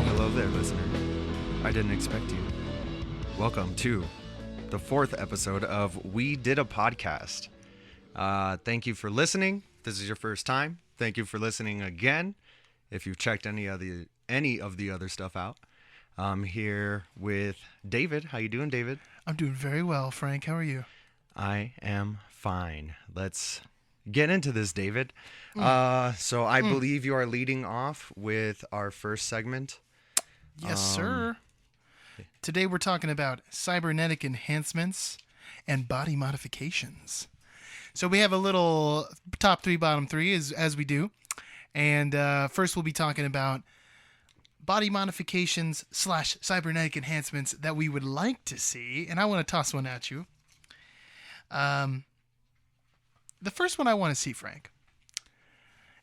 hello there, listener. I didn't expect you. Welcome to the 4th episode of We Did a Podcast. Thank you for listening. If this is your first time, thank you for listening again. If you've checked any of the other stuff out, I'm here with David. How you doing, David? I'm doing very well, Frank. How are you? I am fine. Let's get into this, David. So I believe you are leading off with our first segment. Yes, sir. Today we're talking about cybernetic enhancements and body modifications. So we have a little top 3, bottom 3, as we do. And first we'll be talking about body modifications / cybernetic enhancements that we would like to see. And I want to toss one at you. The first one I want to see, Frank.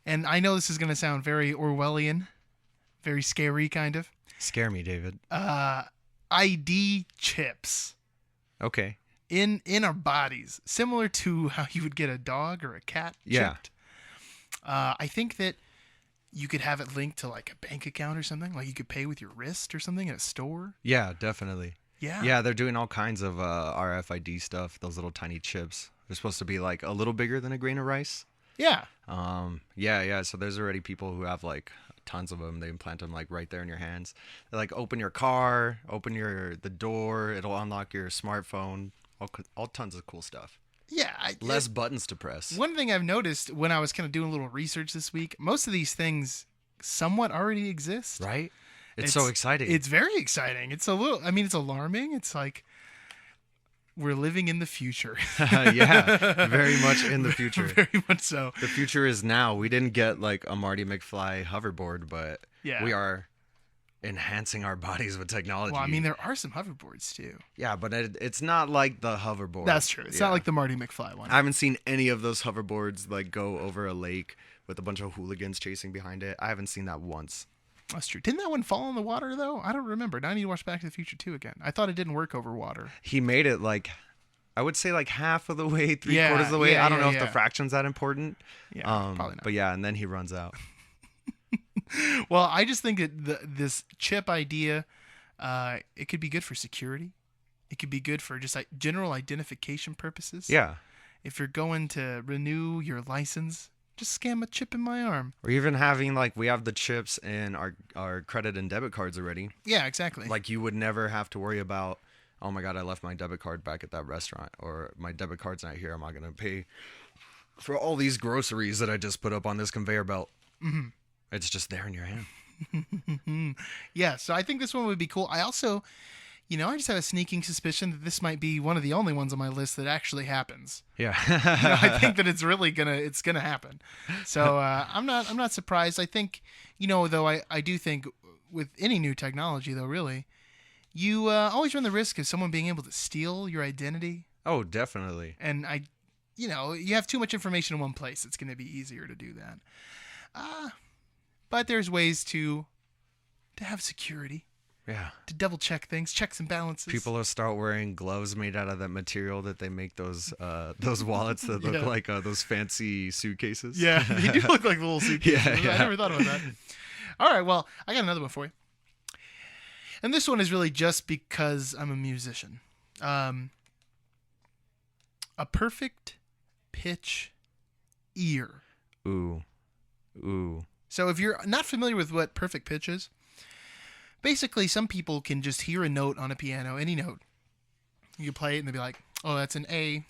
And I know this is going to sound very Orwellian, very scary kind of. Scare me, David. ID chips. Okay. In our bodies, similar to how you would get a dog or a cat chipped. I think that you could have it linked to like a bank account or something. Like you could pay with your wrist or something at a store. Yeah, definitely. Yeah. Yeah, they're doing all kinds of RFID stuff, those little tiny chips. They're supposed to be like a little bigger than a grain of rice. Yeah. Yeah. So there's already people who have like tons of them. They implant them like right there in your hands. They like open your car, open the door. It'll unlock your smartphone. All tons of cool stuff. Yeah. Less buttons to press. One thing I've noticed when I was kind of doing a little research this week, most of these things somewhat already exist. Right? It's so exciting. It's very exciting. It's it's alarming. It's like we're living in the future. Yeah, very much in the future. Very much so. The future is now. We didn't get like a Marty McFly hoverboard, but we are enhancing our bodies with technology. Well, I mean, there are some hoverboards too. Yeah, but it's not like the hoverboard. That's true. It's not like the Marty McFly one. I haven't seen any of those hoverboards like go over a lake with a bunch of hooligans chasing behind it. I haven't seen that once. That's true. Didn't that one fall in the water, though? I don't remember. Now I need to watch Back to the Future 2 again. I thought it didn't work over water. He made it like, I would say like half of the way, 3/4 of the way. I don't know if the fraction's that important. Yeah, probably not. But yeah, and then he runs out. Well, I just think that this chip idea, it could be good for security. It could be good for just like general identification purposes. Yeah. If you're going to renew your license, just scam a chip in my arm. Or even having like, we have the chips in our credit and debit cards already. Yeah, exactly. Like you would never have to worry about, oh my God, I left my debit card back at that restaurant, or my debit card's not here. Am I going to pay for all these groceries that I just put up on this conveyor belt? Mm-hmm. It's just there in your hand. Yeah, so I think this one would be cool. I also, I just have a sneaking suspicion that this might be one of the only ones on my list that actually happens. Yeah. I think that it's really gonna happen. So I'm not surprised. I think, though I do think with any new technology though, really, you always run the risk of someone being able to steal your identity. Oh, definitely. And you have too much information in one place. It's going to be easier to do that. But there's ways to have security. Yeah. To double check things, checks and balances. People will start wearing gloves made out of that material that they make those wallets that look like those fancy suitcases. Yeah, they do look like little suitcases. Yeah. I never thought about that. All right, well, I got another one for you. And this one is really just because I'm a musician. A perfect pitch ear. Ooh. So if you're not familiar with what perfect pitch is, basically some people can just hear a note on a piano, any note. You can play it and they'll be like, oh, that's an A.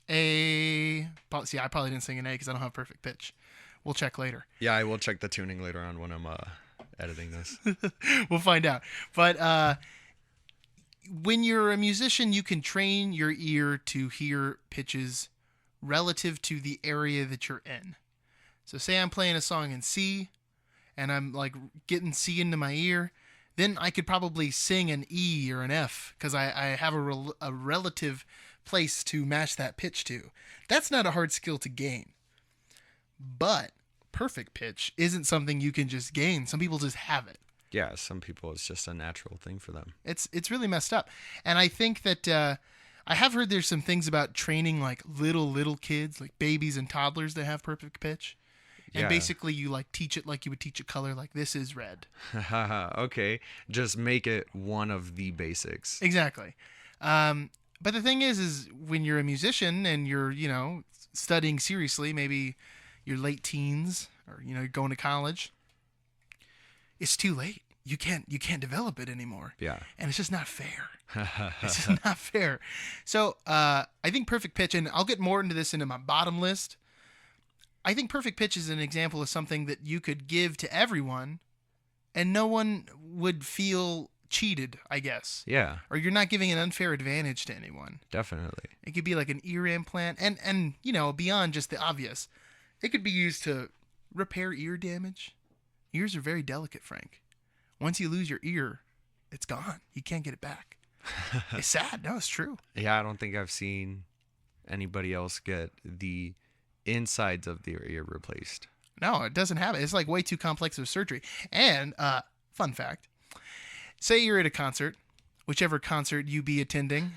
See, I probably didn't sing an A because I don't have perfect pitch. We'll check later. Yeah, I will check the tuning later on when I'm editing this. We'll find out. But when you're a musician, you can train your ear to hear pitches relative to the area that you're in. So say I'm playing a song in C and I'm like getting C into my ear, then I could probably sing an E or an F because I have a relative place to match that pitch to. That's not a hard skill to gain. But perfect pitch isn't something you can just gain. Some people just have it. Yeah, some people it's just a natural thing for them. It's really messed up. And I think that I have heard there's some things about training like little kids, like babies and toddlers that have perfect pitch. And Yeah. basically you like teach it like you would teach a color, like this is red. Okay. Just make it one of the basics. Exactly. But the thing is when you're a musician and you're, studying seriously, maybe you're late teens or, you're going to college, it's too late. You can't develop it anymore. Yeah. And it's just not fair. It's just not fair. So I think perfect pitch, and I'll get more into this into my bottom list. I think perfect pitch is an example of something that you could give to everyone and no one would feel cheated, I guess. Yeah. Or you're not giving an unfair advantage to anyone. Definitely. It could be like an ear implant and beyond just the obvious. It could be used to repair ear damage. Ears are very delicate, Frank. Once you lose your ear, it's gone. You can't get it back. It's sad. No, it's true. Yeah, I don't think I've seen anybody else get the insides of their ear replaced. No, it doesn't have it. It's like way too complex of surgery. And fun fact, say you're at a concert, whichever concert you be attending.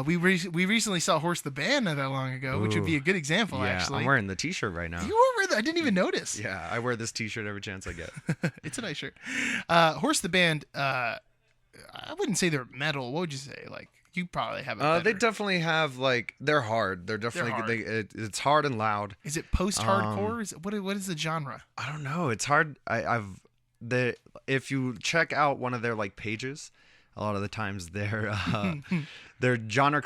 We recently saw Horse the Band not that long ago, which would be a good example, Yeah, actually. I'm wearing the t-shirt right now. You were wearing that? I didn't even notice. Yeah, I wear this t-shirt every chance I get. It's a nice shirt. Horse the Band, I wouldn't say they're metal. What would you say? Like, you probably have a They definitely have, like, they're hard. They're definitely, hard. It's hard and loud. Is it post-hardcore? What is the genre? I don't know. It's hard. If you check out one of their, like, pages, a lot of the times their genre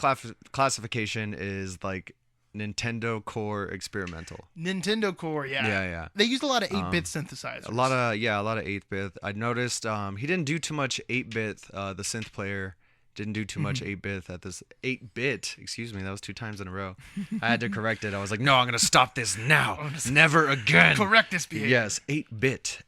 classification is, like, Nintendo Core Experimental. Nintendo Core, yeah. Yeah. They used a lot of 8-bit synthesizers. A lot of 8-bit. I noticed he didn't do too much 8-bit. The synth player didn't do too much 8-bit at this 8-bit. Excuse me, that was 2 times in a row. I had to correct it. I was like, no, I'm gonna stop this now. Never again. Correct this behavior. Yes, 8-bit.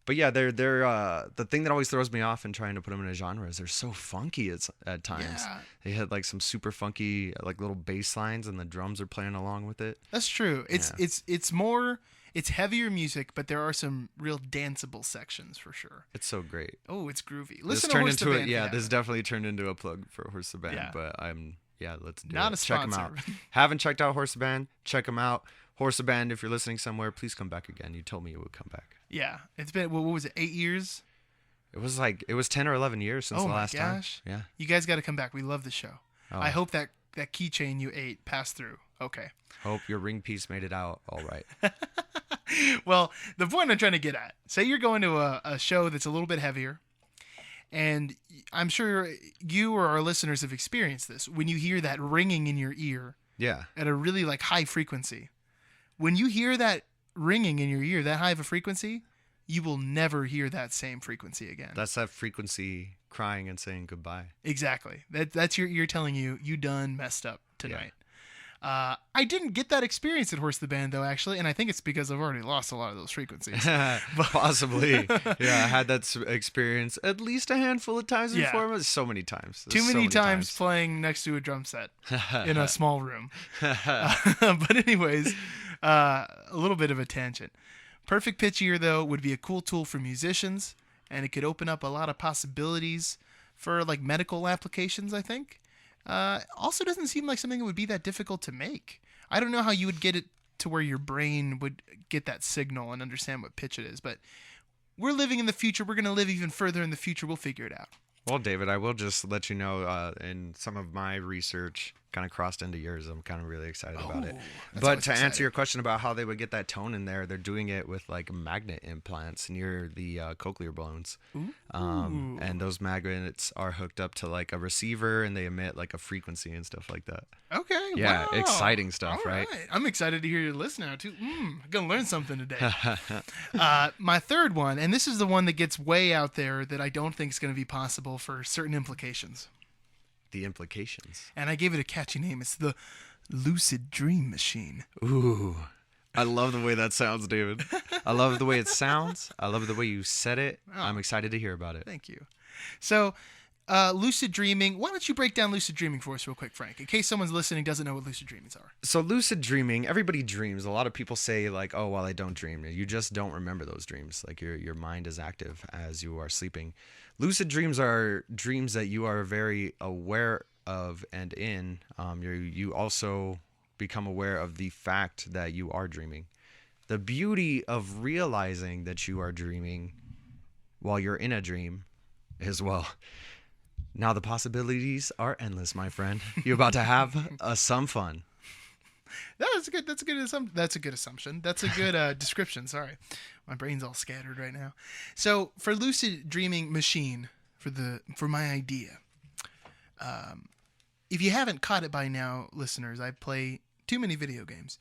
But yeah, they're the thing that always throws me off in trying to put them in a genre is they're so funky at times. Yeah. They had like some super funky like little bass lines and the drums are playing along with it. That's true. It's heavier music, but there are some real danceable sections for sure. It's so great. Oh, it's groovy. This Listen to Horse the Band. Yeah, this definitely turned into a plug for Horse the Band. Yeah. But let's do Not it. a Check them sponsor. out. Haven't checked out Horse the Band? Check them out. Horse the Band, if you're listening somewhere, please come back again. You told me you would come back. Yeah, it's been what was it? 8 years? It was 10 or 11 years since the last time. Oh my gosh! Yeah. You guys got to come back. We love the show. Oh. I hope that keychain you ate passed through. Okay. Hope your ring piece made it out all right. Well, the point I'm trying to get at, say you're going to a show that's a little bit heavier, and I'm sure you or our listeners have experienced this. When you hear that ringing in your ear Yeah. at a really like high frequency, when you hear that ringing in your ear, that high of a frequency, you will never hear that same frequency again. That's that frequency crying and saying goodbye. Exactly. That's your ear telling you done messed up tonight. I didn't get that experience at Horse the Band though, actually, and I think it's because I've already lost a lot of those frequencies. Possibly. Yeah, I had that experience at least a handful of times Yeah. before, but so many times. Too many times playing next to a drum set in a small room. But anyways, a little bit of a tangent. Perfect pitch ear, though, would be a cool tool for musicians, and it could open up a lot of possibilities for like medical applications, I think. Also doesn't seem like something that would be that difficult to make. I don't know how you would get it to where your brain would get that signal and understand what pitch it is, but we're living in the future. We're going to live even further in the future. We'll figure it out. Well, David, I will just let you know, in some of my research kind of crossed into yours. I'm kind of really excited about it. But to answer your question about how they would get that tone in there, they're doing it with like magnet implants near the cochlear bones. And those magnets are hooked up to like a receiver and they emit like a frequency and stuff like that. Okay. Yeah, wow. exciting stuff, All right? I'm excited to hear your list now, too. I'm going to learn something today. My third one, and this is the one that gets way out there that I don't think is going to be possible for certain implications. The implications. And I gave it a catchy name. It's the Lucid Dream Machine. Ooh. I love the way that sounds, David. I love the way it sounds. I love the way you said it. Oh. I'm excited to hear about it. Thank you. So, lucid dreaming. Why don't you break down lucid dreaming for us real quick, Frank, in case someone's listening doesn't know what lucid dreamings are. So lucid dreaming, everybody dreams. A lot of people say like, oh, well, I don't dream. You just don't remember those dreams. Like your mind is active as you are sleeping. Lucid dreams are dreams that you are very aware of and in. You also become aware of the fact that you are dreaming. The beauty of realizing that you are dreaming while you're in a dream is, well, now the possibilities are endless, my friend. You're about to have some fun. That's a good assumption. That's a good description. Sorry, my brain's all scattered right now. So for lucid dreaming machine, for my idea, if you haven't caught it by now, listeners, I play too many video games.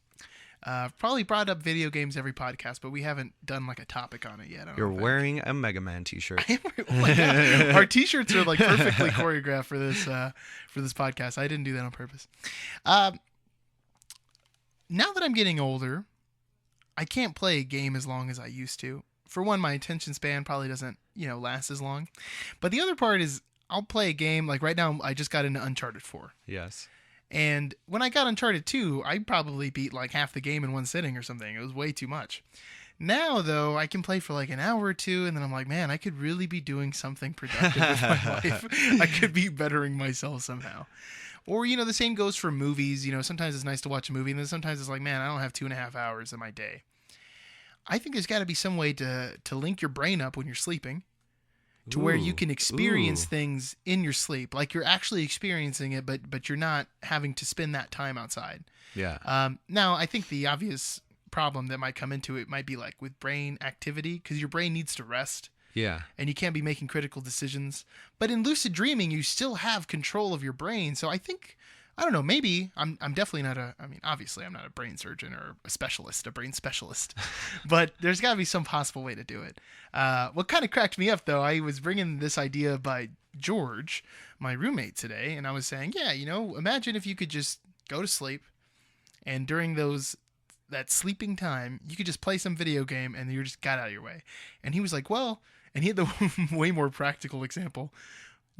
Probably brought up video games every podcast, but we haven't done like a topic on it yet. You're wearing a Mega Man t-shirt. Oh my God. Our t-shirts are like perfectly choreographed for this podcast. I didn't do that on purpose. Now that I'm getting older, I can't play a game as long as I used to. For one, my attention span probably doesn't, last as long. But the other part is I'll play a game like right now. I just got into Uncharted 4. Yes. And when I got Uncharted 2, I probably beat like half the game in one sitting or something. It was way too much. Now, though, I can play for like an hour or two, and then I'm like, man, I could really be doing something productive with my life. I could be bettering myself somehow. Or, the same goes for movies. Sometimes it's nice to watch a movie, and then sometimes it's like, man, I don't have 2.5 hours in my day. I think there's got to be some way to link your brain up when you're sleeping to where you can experience things in your sleep. Like you're actually experiencing it, but you're not having to spend that time outside. Yeah. Now, I think the obvious problem that might come into it might be like with brain activity, because your brain needs to rest. Yeah. And you can't be making critical decisions. But in lucid dreaming, you still have control of your brain. So I think, I don't know, maybe I'm definitely not obviously I'm not a brain surgeon or a brain specialist, but there's got to be some possible way to do it. What kind of cracked me up, though, I was bringing this idea by George, my roommate today, and I was saying, yeah, imagine if you could just go to sleep, and during that sleeping time, you could just play some video game and you just got out of your way. And he was like, well, and he had the way more practical example.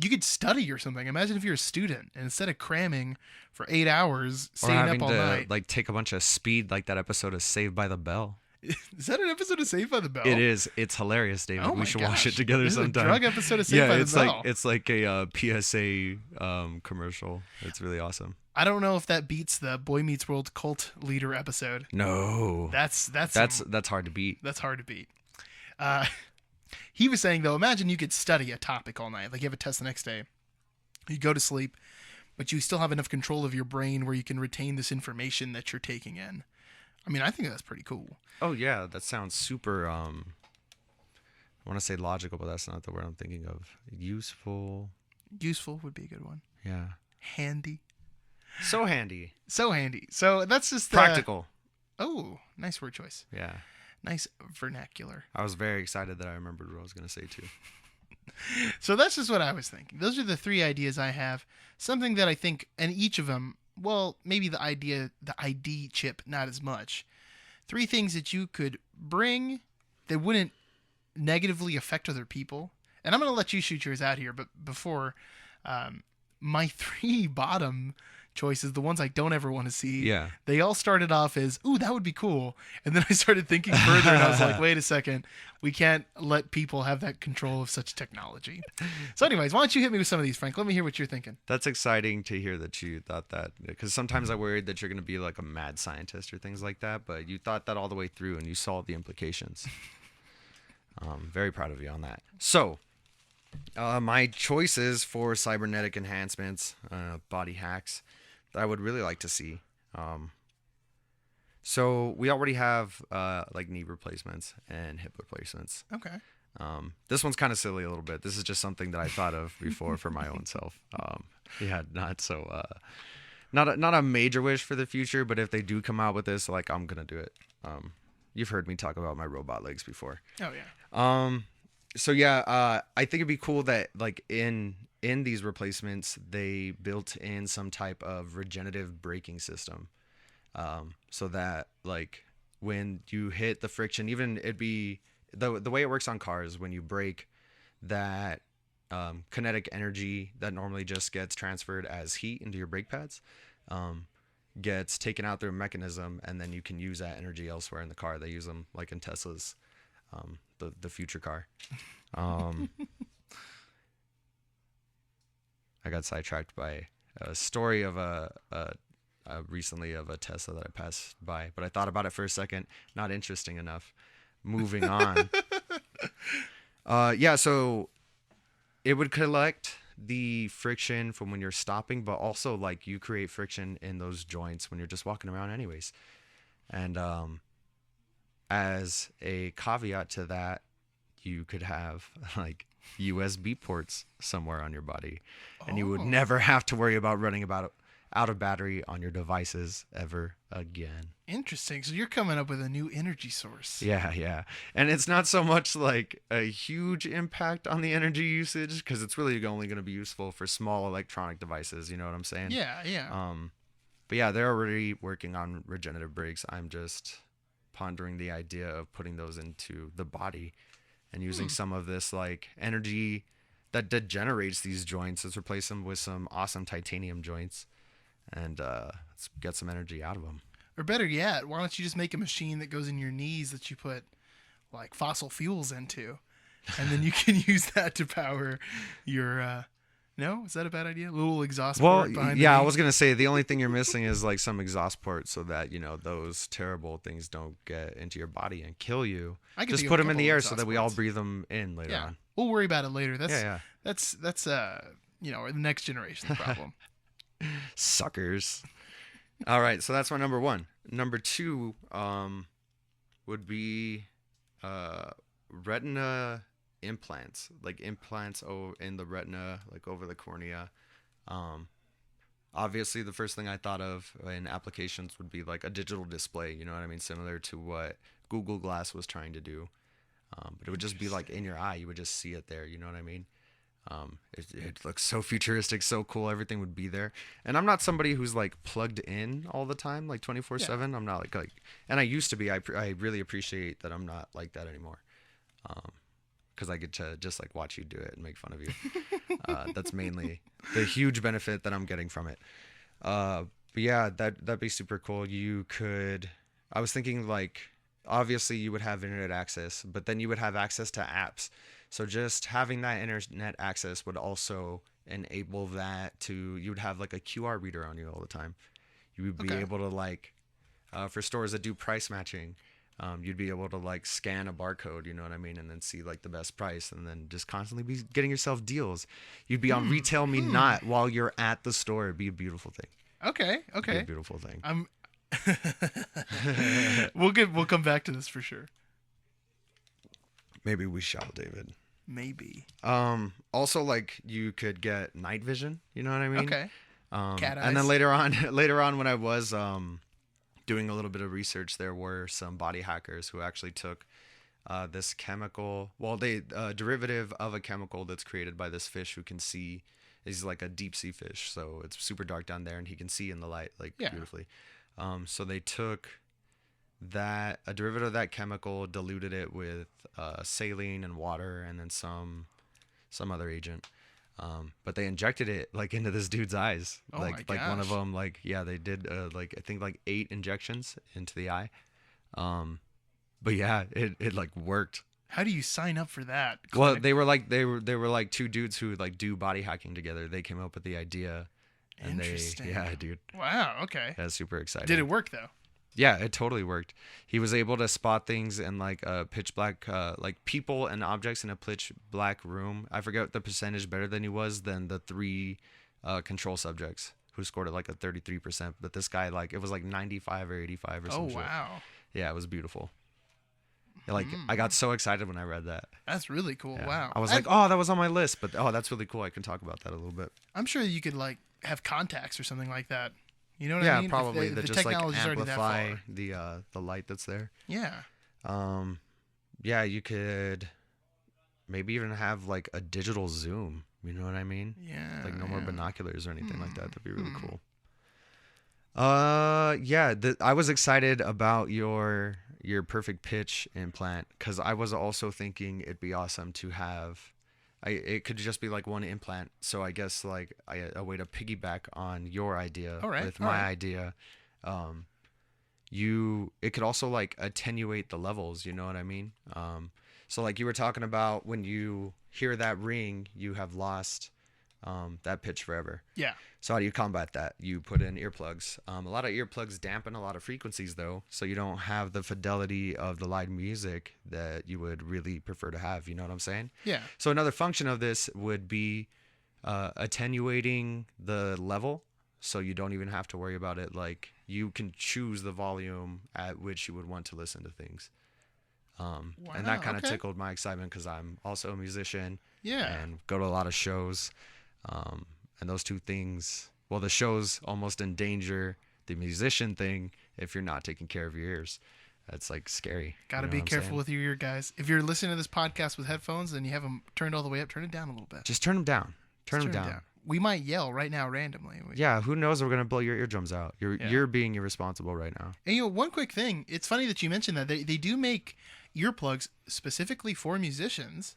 You could study or something. Imagine if you're a student and instead of cramming for 8 hours, staying up all night. Like take a bunch of speed, like that episode of Saved by the Bell. Is that an episode of Saved by the Bell? It is. It's hilarious, David. Oh we should gosh. watch it together This sometime. Is a drug episode of Saved by the Bell. It's like a PSA commercial. It's really awesome. I don't know if that beats the Boy Meets World cult leader episode. No. That's hard to beat. That's hard to beat. He was saying, though, imagine you could study a topic all night. Like you have a test the next day. You go to sleep, but you still have enough control of your brain where you can retain this information that you're taking in. I mean, I think that's pretty cool. Oh, yeah. That sounds super, I want to say logical, but that's not the word I'm thinking of. Useful. Useful would be a good one. Yeah. Handy. So handy. So handy. So that's just practical. Oh, nice word choice. Yeah. Nice vernacular. I was very excited that I remembered what I was going to say, too. So that's just what I was thinking. Those are the 3 ideas I have. Something that I think, and each of them, well, maybe the ID chip, not as much. 3 things that you could bring that wouldn't negatively affect other people. And I'm going to let you shoot yours out here, but before, my 3 bottom choices, the ones I don't ever want to see, they all started off as, ooh, that would be cool. And then I started thinking further, and I was like, wait a second. We can't let people have that control of such technology. So anyways, why don't you hit me with some of these, Frank? Let me hear what you're thinking. That's exciting to hear that you thought that, because sometimes I worried that you're going to be like a mad scientist or things like that, but you thought that all the way through and you solved the implications. Very proud of you on that. So, my choices for cybernetic enhancements, body hacks, that I would really like to see. So we already have like knee replacements and hip replacements. Okay. This one's kind of silly a little bit. This is just something that I thought of before for my own self. Not a major wish for the future, but if they do come out with this, like I'm gonna do it. You've heard me talk about my robot legs before. Oh yeah. So yeah, I think it'd be cool that like in these replacements they built in some type of regenerative braking system, so that like when you hit the friction, even it'd be the way it works on cars, when you brake, that kinetic energy that normally just gets transferred as heat into your brake pads gets taken out through a mechanism, and then you can use that energy elsewhere in the car. They use them like in Tesla's the future car. I got sidetracked by a story of a recently of a Tesla that I passed by, but I thought about it for a second. Not interesting enough. Moving on. Yeah, so it would collect the friction from when you're stopping, but also like you create friction in those joints when you're just walking around anyways. And as a caveat to that, you could have like USB ports somewhere on your body, and you would never have to worry about running out of battery on your devices ever again. Interesting. So you're coming up with a new energy source. Yeah. And it's not so much like a huge impact on the energy usage, because it's really only going to be useful for small electronic devices. You know what I'm saying? Yeah. But yeah, they're already working on regenerative brakes. I'm just pondering the idea of putting those into the body and using some of this like energy that degenerates these joints. Let's replace them with some awesome titanium joints and let's get some energy out of them. Or better yet, why don't you just make a machine that goes in your knees that you put like fossil fuels into, and then you can use that to power your no, is that a bad idea? A little exhaust port behind the knee? I was gonna say the only thing you're missing is like some exhaust port so that those terrible things don't get into your body and kill you. Just put them in the air so that we all breathe them in later on. We'll worry about it later. That's the next generation's problem. Suckers. All right, so that's my number one. Number two would be retina implants, like implants in the retina, like over the cornea. Obviously, the first thing I thought of in applications would be like a digital display, you know what I mean? Similar to what Google Glass was trying to do. But it would just be like in your eye. You would just see it there, you know what I mean? It looks so futuristic, so cool. Everything would be there. And I'm not somebody who's like plugged in all the time, like 24/7. I'm not like, and I used to be. I really appreciate that I'm not like that anymore. Because I get to just like watch you do it and make fun of you. That's mainly the huge benefit that I'm getting from it. But yeah, that'd be super cool. I was thinking like, obviously you would have internet access, but then you would have access to apps. So just having that internet access would also enable you would have like a QR reader on you all the time. You would be able to like, for stores that do price matching, you'd be able to like scan a barcode, you know what I mean? And then see like the best price and then just constantly be getting yourself deals. You'd be on Retail Me Not while you're at the store. It'd be a beautiful thing. Okay. It'd be a beautiful thing. We'll come back to this for sure. Maybe we shall, David. Maybe. Also, like you could get night vision. You know what I mean? Okay. Cat eyes. And then later on, when I was doing a little bit of research, there were some body hackers who actually took this chemical. Well, derivative of a chemical that's created by this fish who can see. He's like a deep sea fish, so it's super dark down there, and he can see in the light beautifully. So they took a derivative of that chemical, diluted it with saline and water, and then some other agent. But they injected it like into this dude's eyes. Oh my gosh. One of them, they did I think 8 injections into the eye. But yeah, it like worked. How do you sign up for that? Well, they were like 2 dudes who like do body hacking together. They came up with the idea. And interesting. Dude. Wow. Okay. That's super exciting. Did it work though? Yeah, it totally worked. He was able to spot things in like a pitch black, like people and objects in a pitch black room. I forget the percentage better than he was than the 3 control subjects who scored at like a 33%. But this guy, like, it was like 95 or 85 or something. Oh, wow. Yeah, it was beautiful. Like, I got so excited when I read that. That's really cool. Yeah. Wow. I was like, oh, that was on my list. But, that's really cool. I can talk about that a little bit. I'm sure you could, like, have contacts or something like that. You know what I mean? Yeah, probably. That just, like, amplify the light that's there. Yeah. Yeah, you could maybe even have, like, a digital zoom. You know what I mean? Yeah. Like, no more binoculars or anything like that. That'd be really cool. I was excited about your perfect pitch implant because I was also thinking it'd be awesome to have it could just be like one implant, so I guess like a way to piggyback on your idea with my idea. It could also like attenuate the levels, you know what I mean? So like you were talking about when you hear that ring, you have lost that pitch forever. Yeah. So how do you combat that? You put in earplugs. A lot of earplugs dampen a lot of frequencies, though, so you don't have the fidelity of the live music that you would really prefer to have. You know what I'm saying? Yeah. So another function of this would be attenuating the level, so you don't even have to worry about it. Like, you can choose the volume at which you would want to listen to things. And that kind of tickled my excitement because I'm also a musician. Yeah. And go to a lot of shows. And those two things, well, the shows almost endanger the musician thing if you're not taking care of your ears. That's like scary. Got to be careful with your ear, guys. If you're listening to this podcast with headphones and you have them turned all the way up, turn it down a little bit. Just turn them down. Turn them down. We might yell right now randomly. Yeah, who knows? We're going to blow your eardrums out. You're being irresponsible right now. And one quick thing. It's funny that you mentioned that. They do make earplugs specifically for musicians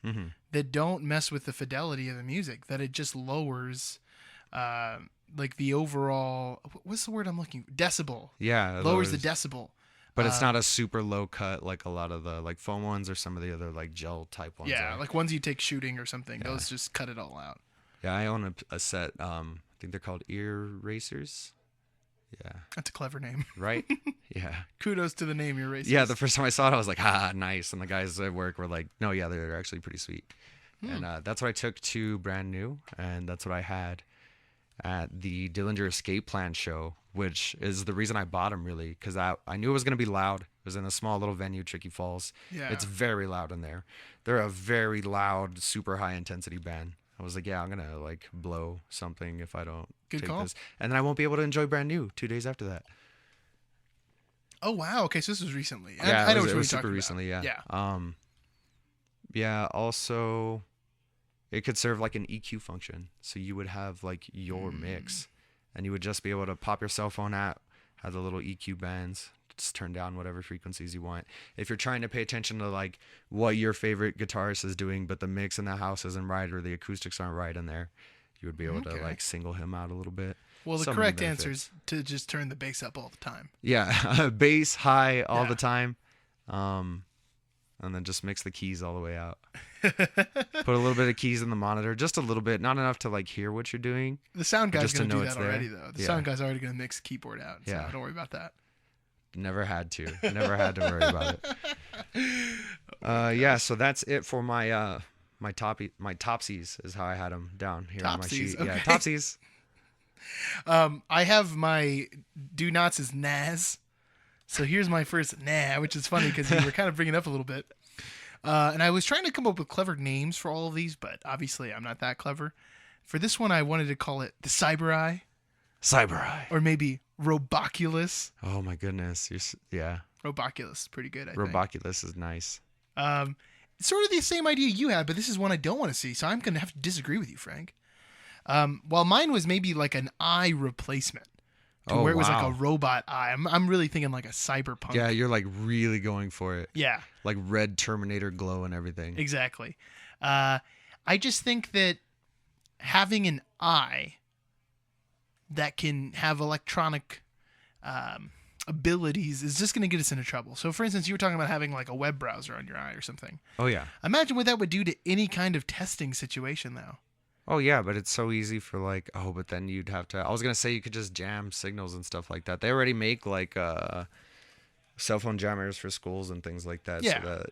that don't mess with the fidelity of the music, that it just lowers like the overall, what's the word I'm looking for? Decibel. Yeah. Lowers the decibel. But it's not a super low cut like a lot of the like foam ones or some of the other like gel type ones. Yeah, like ones you take shooting or something. Yeah. Those just cut it all out. Yeah, I own a set. I think they're called ear racers. Yeah. That's a clever name. Right? Yeah. Kudos to the name, ear racers. Yeah, the first time I saw it, I was like, nice. And the guys at work were like, no, yeah, they're actually pretty sweet. And that's what I took to Brand New. And that's what I had at the Dillinger Escape Plan show, which is the reason I bought them, really, because I knew it was going to be loud. It was in a small little venue, Tricky Falls. Yeah. It's very loud in there. They're a very loud, super high intensity band. I was like, yeah, I'm going to like blow something if I don't take this. And then I won't be able to enjoy Brand New 2 days after that. Oh, wow. Okay, so this was recently. Yeah, I know it was super recently, yeah. Yeah. Yeah, also, it could serve like an EQ function. So you would have like your mix, and you would just be able to pop your cell phone out, have the little EQ bands, just turn down whatever frequencies you want. If you're trying to pay attention to like what your favorite guitarist is doing, but the mix in the house isn't right or the acoustics aren't right in there, you would be able to like single him out a little bit. Well, the correct answer is to just turn the bass up all the time. Yeah, bass high all the time. And then just mix the keys all the way out. Put a little bit of keys in the monitor, just a little bit, not enough to like hear what you're doing. The sound guy's going to do that already, though. The sound guy's already going to mix the keyboard out. So don't worry about that. Never had to worry about it. Yeah, so that's it for my my topsies is how I had them down here on my sheet. Okay. Yeah, topsies. I have my do nots as Naz. So here's my first which is funny because you were kind of bringing it up a little bit. And I was trying to come up with clever names for all of these, but obviously I'm not that clever. For this one, I wanted to call it the Cyber Eye. Cyber Eye. Or maybe Roboculus. Oh my goodness. Yeah. Roboculus. Pretty good, I think. Roboculus is nice. It's sort of the same idea you had, but this is one I don't want to see, so I'm going to have to disagree with you, Frank. While mine was maybe like an eye replacement. Where it was like a robot eye. I'm really thinking like a cyberpunk. Yeah, you're like really going for it. Yeah. Like red Terminator glow and everything. Exactly. I just think that having an eye that can have electronic abilities is just going to get us into trouble. So, for instance, you were talking about having like a web browser on your eye or something. Oh, yeah. Imagine what that would do to any kind of testing situation, though. Oh, yeah, but it's so easy for like, but then you'd have to, I was going to say you could just jam signals and stuff like that. They already make like cell phone jammers for schools and things like that. Yeah. So that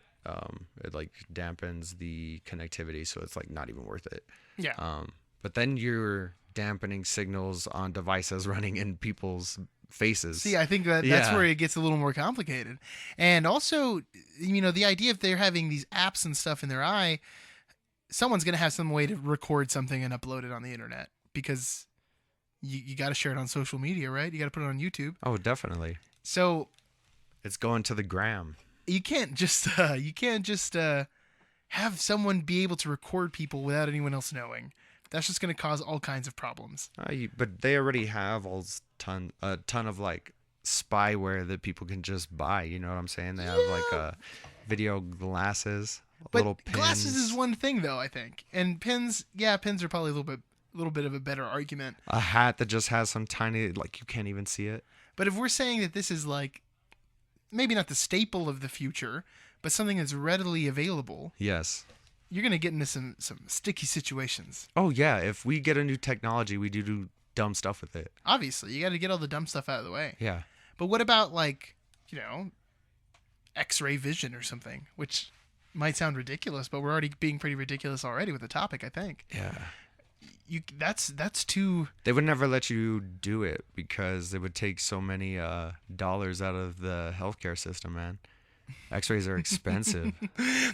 it like dampens the connectivity. So it's like not even worth it. Yeah. But then you're dampening signals on devices running in people's faces. See, I think that's where it gets a little more complicated. And also, the idea if they're having these apps and stuff in their eye, someone's going to have some way to record something and upload it on the internet because you got to share it on social media, right? You got to put it on YouTube. Oh, definitely. So it's going to the gram. You can't just have someone be able to record people without anyone else knowing. That's just going to cause all kinds of problems. But they already have a ton of like spyware that people can just buy. You know what I'm saying? They have like video glasses. Little pins. Glasses is one thing, though, I think. And pins are probably a little bit of a better argument. A hat that just has some tiny, like you can't even see it. But if we're saying that this is like, maybe not the staple of the future, but something that's readily available. Yes. you're gonna get into some sticky situations. Oh yeah, if we get a new technology, we do dumb stuff with it. Obviously, you got to get all the dumb stuff out of the way. Yeah. But what about X-ray vision or something, which might sound ridiculous, but we're already being pretty ridiculous already with the topic, I think. Yeah. That's too... They would never let you do it because it would take so many dollars out of the healthcare system, man. X-rays are expensive.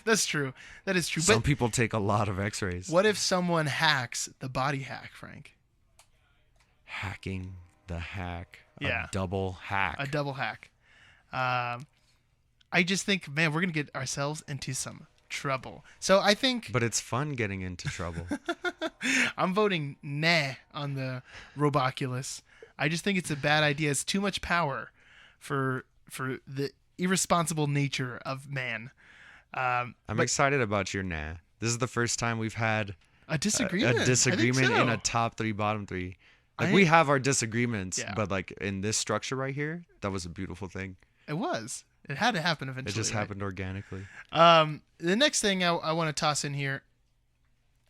That's true. That is true. Some people take a lot of X-rays. What if someone hacks the body hack, Frank? Hacking the hack. Yeah. A double hack. A double hack. I just think, man, we're going to get ourselves into some trouble. So I think... But it's fun getting into trouble. I'm voting nah on the Roboculus. I just think it's a bad idea. It's too much power for the irresponsible nature of man. I'm excited about your nah. This is the first time we've had a disagreement. A disagreement so. in a top 3, bottom 3. Like we have our disagreements, yeah. but like in this structure right here, that was a beautiful thing. It was. It had to happen eventually. It just happened organically. The next thing I want to toss in here,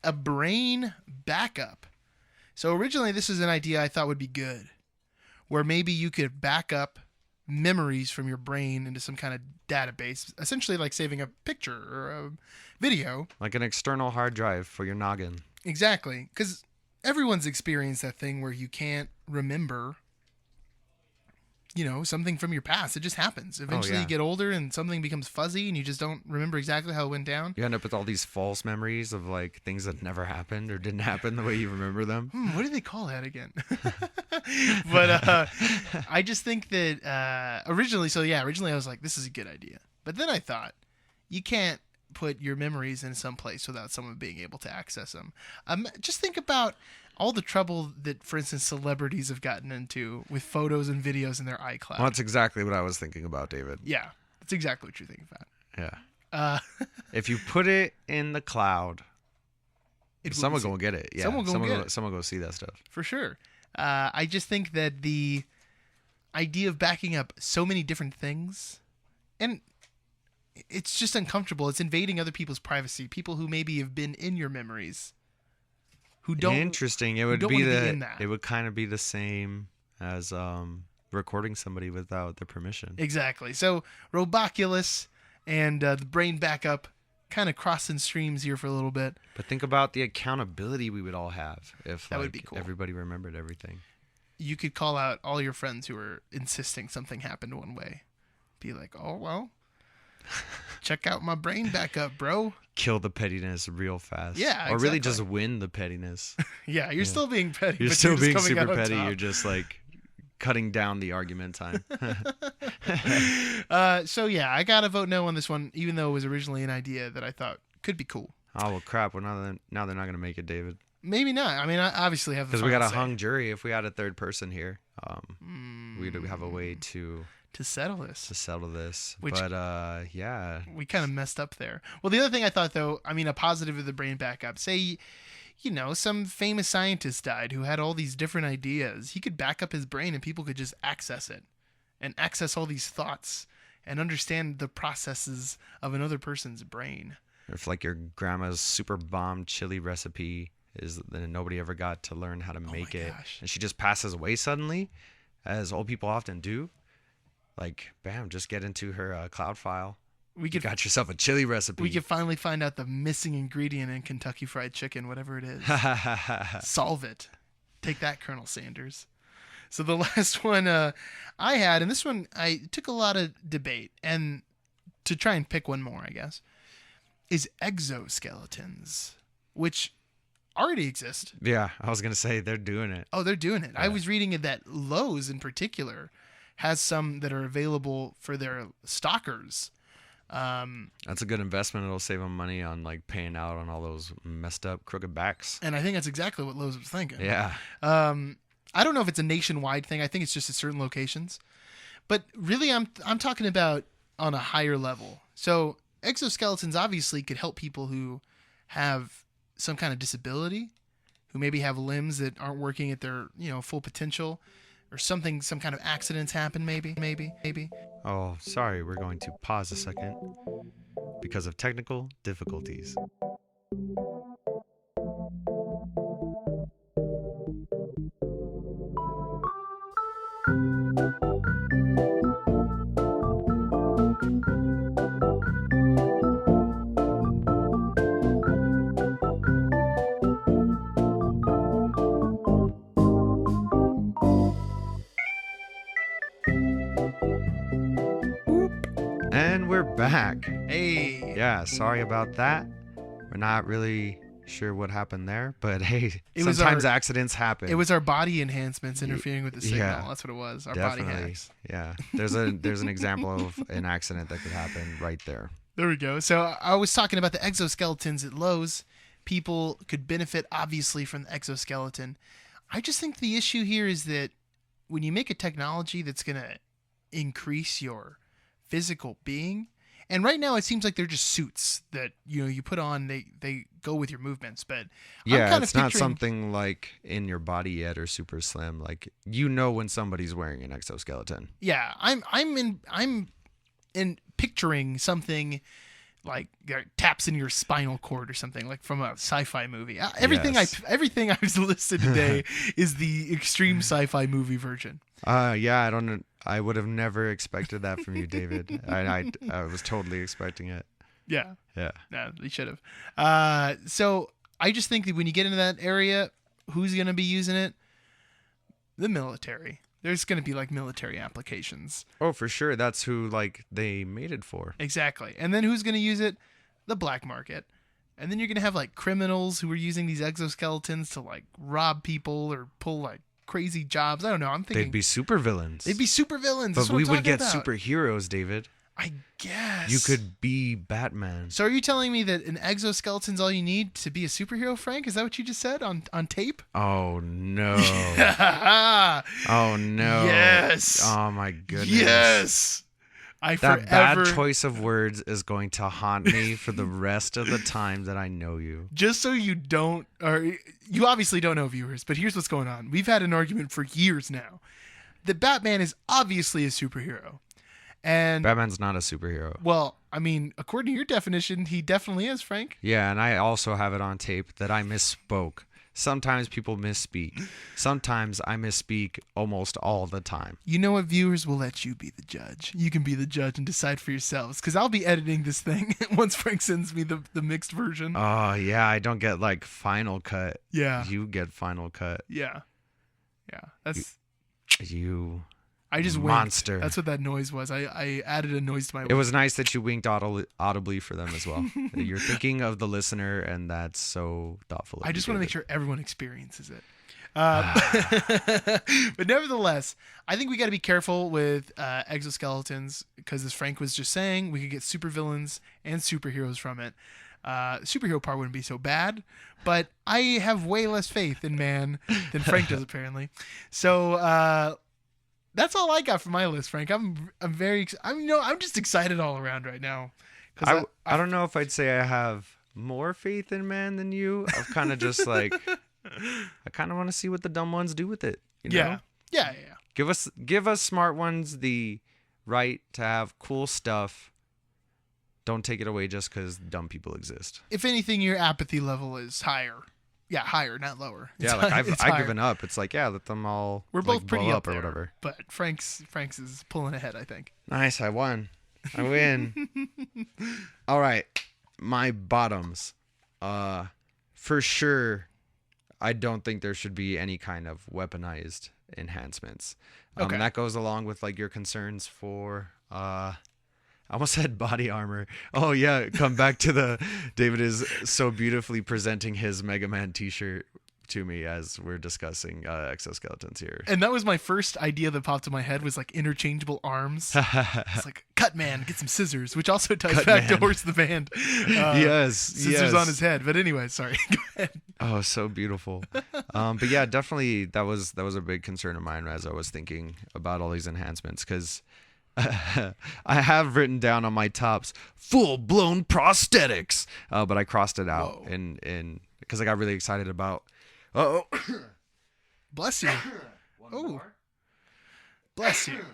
a brain backup. So originally this was an idea I thought would be good, where maybe you could back up memories from your brain into some kind of database, essentially like saving a picture or a video. Like an external hard drive for your noggin. Exactly. Because everyone's experienced that thing where you can't remember, something from your past. It just happens. Eventually you get older and something becomes fuzzy and you just don't remember exactly how it went down. You end up with all these false memories of like things that never happened or didn't happen the way you remember them. What do they call that again? But I just think that originally I was like, this is a good idea. But then I thought, you can't put your memories in some place without someone being able to access them. Just think about all the trouble that, for instance, celebrities have gotten into with photos and videos in their iCloud. Well, that's exactly what I was thinking about, David. Yeah, that's exactly what you're thinking about. Yeah. If you put it in the cloud, someone gonna get it. Yeah, someone gonna see that stuff for sure. I just think that the idea of backing up so many different things, and it's just uncomfortable. It's invading other people's privacy. People who maybe have been in your memories, who don't. Interesting. It would be it would kind of be the same as recording somebody without their permission. Exactly. So Roboculus and the brain backup kind of crossing streams here for a little bit. But think about the accountability we would all have if that would be cool. Everybody remembered everything. You could call out all your friends who are insisting something happened one way. Be like, oh, well, check out my brain backup, bro. Kill the pettiness real fast. Yeah, exactly. Or really just win the pettiness. Yeah, you're still being petty. You're still being super petty. You're just like cutting down the argument time. So yeah, I gotta vote no on this one, even though it was originally an idea that I thought could be cool. Oh well, crap! Well, now they're not gonna make it, David. Maybe not. I mean, I obviously have because we got a hung jury. If we had a third person here, we'd have a way to settle this. Yeah, we kind of messed up there. Well, the other thing I thought, though, I mean, a positive of the brain backup. Say, some famous scientist died who had all these different ideas. He could back up his brain and people could just access it and access all these thoughts and understand the processes of another person's brain. If like your grandma's super bomb chili recipe is that nobody ever got to learn how to make it, and she just passes away suddenly, as old people often do. Like, bam, just get into her cloud file. You got yourself a chili recipe. We could finally find out the missing ingredient in Kentucky Fried Chicken, whatever it is. Solve it. Take that, Colonel Sanders. So the last one I had, and this one I took a lot of debate, and to try and pick one more, I guess, is exoskeletons, which already exist. Yeah, I was going to say they're doing it. Oh, they're doing it. Yeah. I was reading that Lowe's in particular has some that are available for their stockers. That's a good investment. It'll save them money on like paying out on all those messed up crooked backs. And I think that's exactly what Lowe's was thinking. Yeah. I don't know if it's a nationwide thing. I think it's just at certain locations. But really, I'm talking about on a higher level. So exoskeletons obviously could help people who have some kind of disability, who maybe have limbs that aren't working at their full potential. Or some kind of accidents happen, maybe. Oh, sorry, we're going to pause a second because of technical difficulties. And we're back. Hey. Yeah, sorry about that. We're not really sure what happened there, but hey, sometimes accidents happen. It was our body enhancements interfering with the signal. Yeah, that's what it was. Our definitely. Body hacks. Yeah, there's an example of an accident that could happen right there. There we go. So I was talking about the exoskeletons at Lowe's. People could benefit obviously from the exoskeleton. I just think the issue here is that when you make a technology that's going to increase your physical being, and right now it seems like they're just suits that you put on, they go with your movements, but yeah, it's not something like in your body yet or super slim, like when somebody's wearing an exoskeleton. Yeah, I'm in picturing something like taps in your spinal cord or something, like from a sci-fi movie. Everything I've listed today is the extreme sci-fi movie version. Yeah, I would have never expected that from you, David. I was totally expecting it. Yeah. Yeah. No, they should have. So I just think that when you get into that area, who's going to be using it? The military. There's going to be like military applications. Oh, for sure. That's who they made it for. Exactly. And then who's going to use it? The black market. And then you're going to have like criminals who are using these exoskeletons to like rob people or pull like crazy jobs. I don't know. I'm thinking they'd be supervillains. But we would get superheroes, David. I guess. You could be Batman. So are you telling me that an exoskeleton's all you need to be a superhero, Frank? Is that what you just said on tape? Oh, no. Yeah. Oh, no. Yes. Oh, my goodness. Yes. That bad choice of words is going to haunt me for the rest of the time that I know you. Just so you don't, or you obviously don't know, viewers, but here's what's going on. We've had an argument for years now that Batman is obviously a superhero. And Batman's not a superhero. Well, I mean, according to your definition, he definitely is, Frank. Yeah, and I also have it on tape that I misspoke. Sometimes people misspeak. Sometimes I misspeak almost all the time. You know what, viewers? We'll let you be the judge. You can be the judge and decide for yourselves, because I'll be editing this thing once Frank sends me the mixed version. Oh, yeah, I don't get final cut. Yeah. You get final cut. Yeah. Yeah. That's... I just monster. Winked. That's what that noise was. I added a noise to my. It was nice that you winked audibly for them as well. You're thinking of the listener, and that's so thoughtful. I just want to make sure everyone experiences it. But nevertheless, I think we got to be careful with exoskeletons, because as Frank was just saying, we could get supervillains and superheroes from it. Superhero part wouldn't be so bad, but I have way less faith in man than Frank does apparently. So that's all I got for my list, Frank. I'm just excited all around right now. I don't know if I'd say I have more faith in man than you. I'm kind of just like, I kind of want to see what the dumb ones do with it. Yeah. Give us smart ones the right to have cool stuff. Don't take it away just because dumb people exist. If anything, your apathy level is higher. Yeah, higher, not lower. Yeah, I've given up. It's like, yeah, let them all. We're both pretty blow up or there, whatever. But Frank's is pulling ahead, I think. Nice, I won. I win. All right, my bottoms. For sure, I don't think there should be any kind of weaponized enhancements. Okay. That goes along with your concerns for I almost said body armor. Oh yeah, come back to David is so beautifully presenting his Mega Man t-shirt to me as we're discussing exoskeletons here. And that was my first idea that popped in my head, was interchangeable arms. It's like, Cut Man, get some scissors, which also ties back to Horse the Band. Yes. Scissors on his head. But anyway, sorry. Go ahead. Oh, so beautiful. But yeah, definitely that was a big concern of mine as I was thinking about all these enhancements, because I have written down on my tops full-blown prosthetics, but I crossed it out in because I got really excited about. Oh, bless you. Oh, bless you.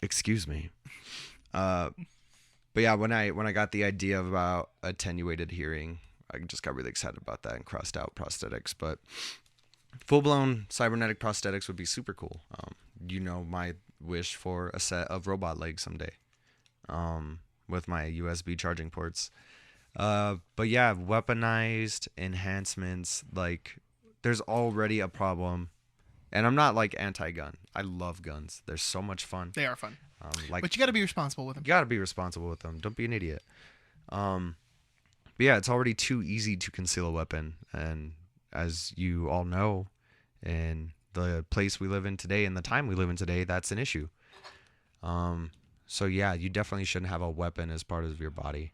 Excuse me. But yeah, when I got the idea about attenuated hearing, I just got really excited about that and crossed out prosthetics. But full-blown cybernetic prosthetics would be super cool. my wish for a set of robot legs someday, with my USB charging ports. But yeah, weaponized enhancements, like there's already a problem, and I'm not like anti-gun. I love guns. They're so much fun. They are fun. Like, but you got to be responsible with them. You got to be responsible with them. Don't be an idiot. But yeah, it's already too easy to conceal a weapon, and as you all know, in the place we live in today and the time we live in today, that's an issue. So yeah, you definitely shouldn't have a weapon as part of your body.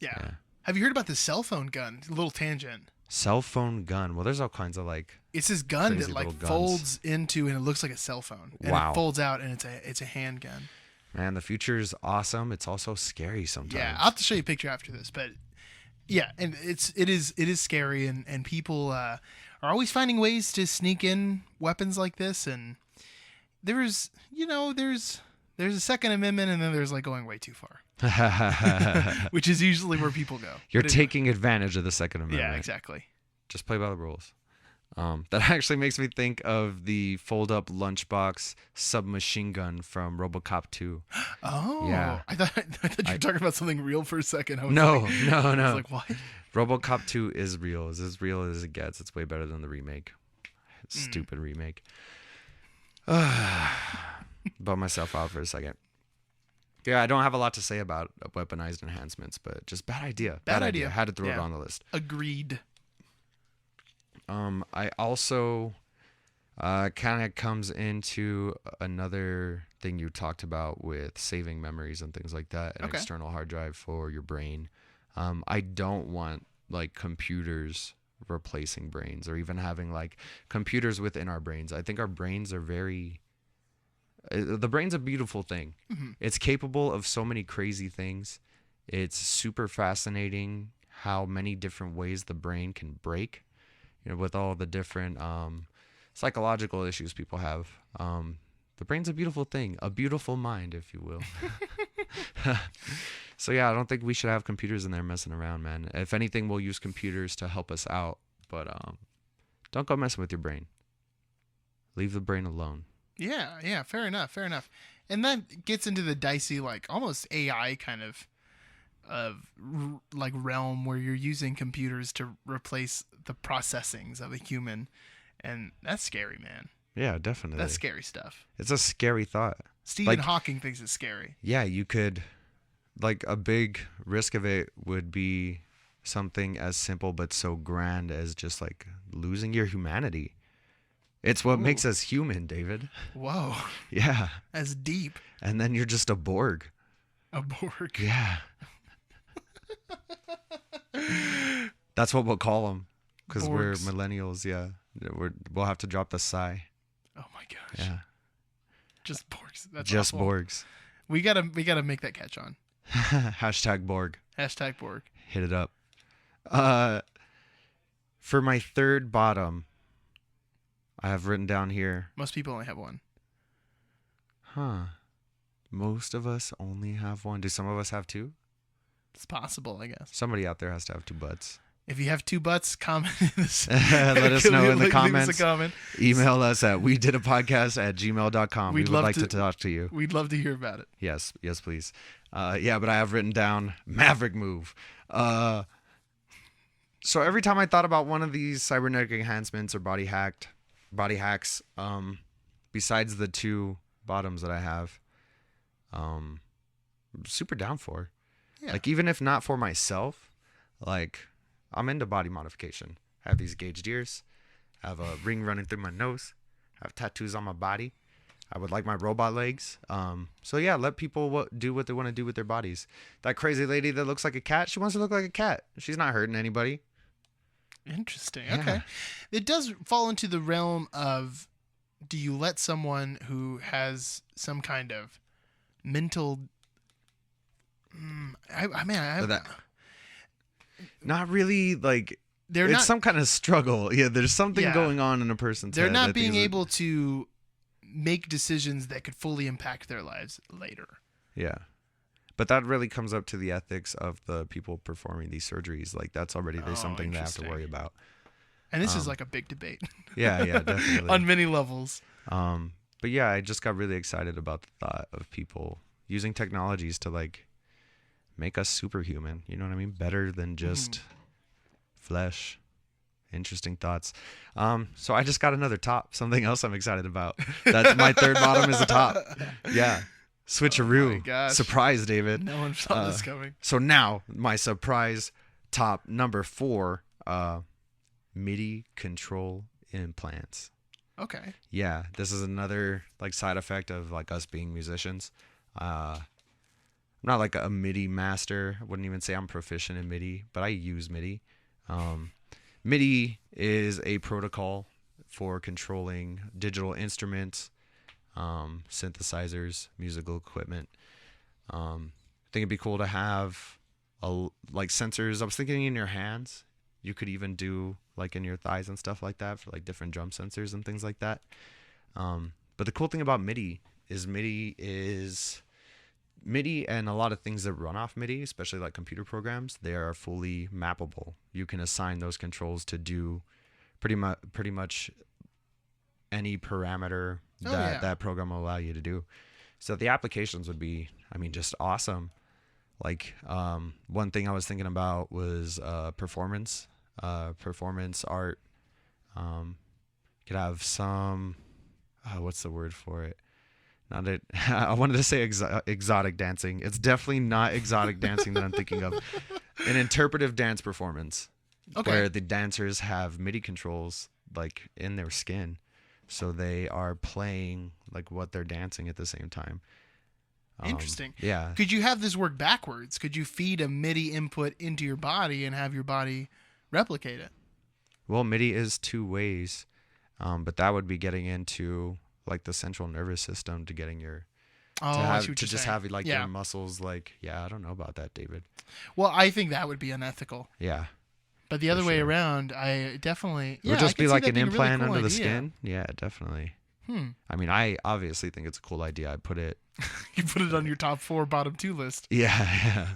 Yeah. Have you heard about the cell phone gun? A little tangent. Cell phone gun. Well, there's all kinds of like. It's this gun that like folds into and it looks like a cell phone. And it folds out and it's a handgun. Man, the future is awesome. It's also scary sometimes. Yeah, I'll have to show you a picture after this, but yeah, and it is scary, and people are always finding ways to sneak in weapons like this, and there's a Second Amendment, and then there's like going way too far. Which is usually where people go. You're taking advantage of the Second Amendment. Yeah, exactly. Just play by the rules. That actually makes me think of the fold-up lunchbox submachine gun from RoboCop 2. Oh, yeah. I thought you were talking about something real for a second. No. I was like, what? RoboCop 2 is real. It's as real as it gets. It's way better than the remake. Stupid remake. Bum myself out for a second. Yeah, I don't have a lot to say about weaponized enhancements, but just bad idea. Bad idea. Had to throw it on the list. Agreed. I also kind of comes into another thing you talked about with saving memories and things like that, an external hard drive for your brain. I don't want like computers replacing brains or even having like computers within our brains. I think our brains are the brain's a beautiful thing. Mm-hmm. It's capable of so many crazy things. It's super fascinating how many different ways the brain can break. With all the different psychological issues people have. The brain's a beautiful thing, a beautiful mind, if you will. So yeah, I don't think we should have computers in there messing around, man. If anything, we'll use computers to help us out, but don't go messing with your brain. Leave the brain alone. Yeah, fair enough. And that gets into the dicey, like almost AI kind of like realm where you're using computers to replace the processings of a human, and that's scary, man. Yeah, definitely. That's scary stuff. It's a scary thought. Stephen Hawking thinks it's scary. Yeah, you could, like, a big risk of it would be something as simple but so grand as just like losing your humanity. It's what makes us human, David. Whoa. Yeah. That's deep. And then you're just a Borg. A Borg. Yeah. That's what we'll call them, because we're millennials. Yeah, we'll have to drop the sigh. Oh my gosh. Yeah. Just Borgs. That's just awful. Borgs. We gotta make that catch on. Hashtag Borg. Hashtag Borg. Hit it up. For my third bottom, I have written down here. Most people only have one. Huh. Most of us only have one. Do some of us have two? It's possible, I guess. Somebody out there has to have two butts. If you have two butts, comment in this. Let us know in the comments. Leave us a comment. Email us at wedidapodcast@gmail.com. We would like to talk to you. We'd love to hear about it. Yes, please. Yeah, but I have written down Maverick move. So every time I thought about one of these cybernetic enhancements or body hacks, besides the two bottoms that I have, I'm super down for. Yeah. Like, even if not for myself, like, I'm into body modification. I have these gauged ears. I have a ring running through my nose. I have tattoos on my body. I would like my robot legs. So yeah, let people do what they want to do with their bodies. That crazy lady that looks like a cat, she wants to look like a cat. She's not hurting anybody. Interesting. Yeah. Okay. It does fall into the realm of, do you let someone who has some kind of mental... not really, like, it's not, some kind of struggle. Yeah, there's something going on in a person's head. They're not being able to make decisions that could fully impact their lives later. Yeah. But that really comes up to the ethics of the people performing these surgeries. Like, that's already there's something they have to worry about. And this is like a big debate. Yeah, definitely. On many levels. But yeah, I just got really excited about the thought of people using technologies to like make us superhuman. You know what I mean? Better than just flesh. Interesting thoughts. So I just got another top. Something else I'm excited about. That's my third bottom is a top. Yeah. Switcheroo. Oh my gosh. Surprise, David. No one saw this coming. So now my surprise top number 4, MIDI control implants. Okay. Yeah, this is another like side effect of like us being musicians. I'm not like a MIDI master. I wouldn't even say I'm proficient in MIDI, but I use MIDI. MIDI is a protocol for controlling digital instruments, synthesizers, musical equipment. I think it'd be cool to have like sensors. I was thinking in your hands. You could even do like in your thighs and stuff like that for like different drum sensors and things like that. But the cool thing about MIDI and a lot of things that run off MIDI, especially like computer programs, they are fully mappable. You can assign those controls to do pretty much any parameter that program will allow you to do. So the applications would be, I mean, just awesome. Like one thing I was thinking about was performance art. Could have some, what's the word for it? I wanted to say exotic dancing. It's definitely not exotic dancing that I'm thinking of. An interpretive dance performance, where the dancers have MIDI controls like in their skin, so they are playing like what they're dancing at the same time. Interesting. Yeah. Could you have this work backwards? Could you feed a MIDI input into your body and have your body replicate it? Well, MIDI is 2 ways, but that would be getting into like the central nervous system to getting your have like your muscles like I don't know about that, David. Well, I think that would be unethical. Yeah. But the other way around, I definitely it would just be like an implant really cool under the idea. skin. Yeah, definitely. I mean, I obviously think it's a cool idea. I put it. You put it on your top 4, bottom 2 list. Yeah.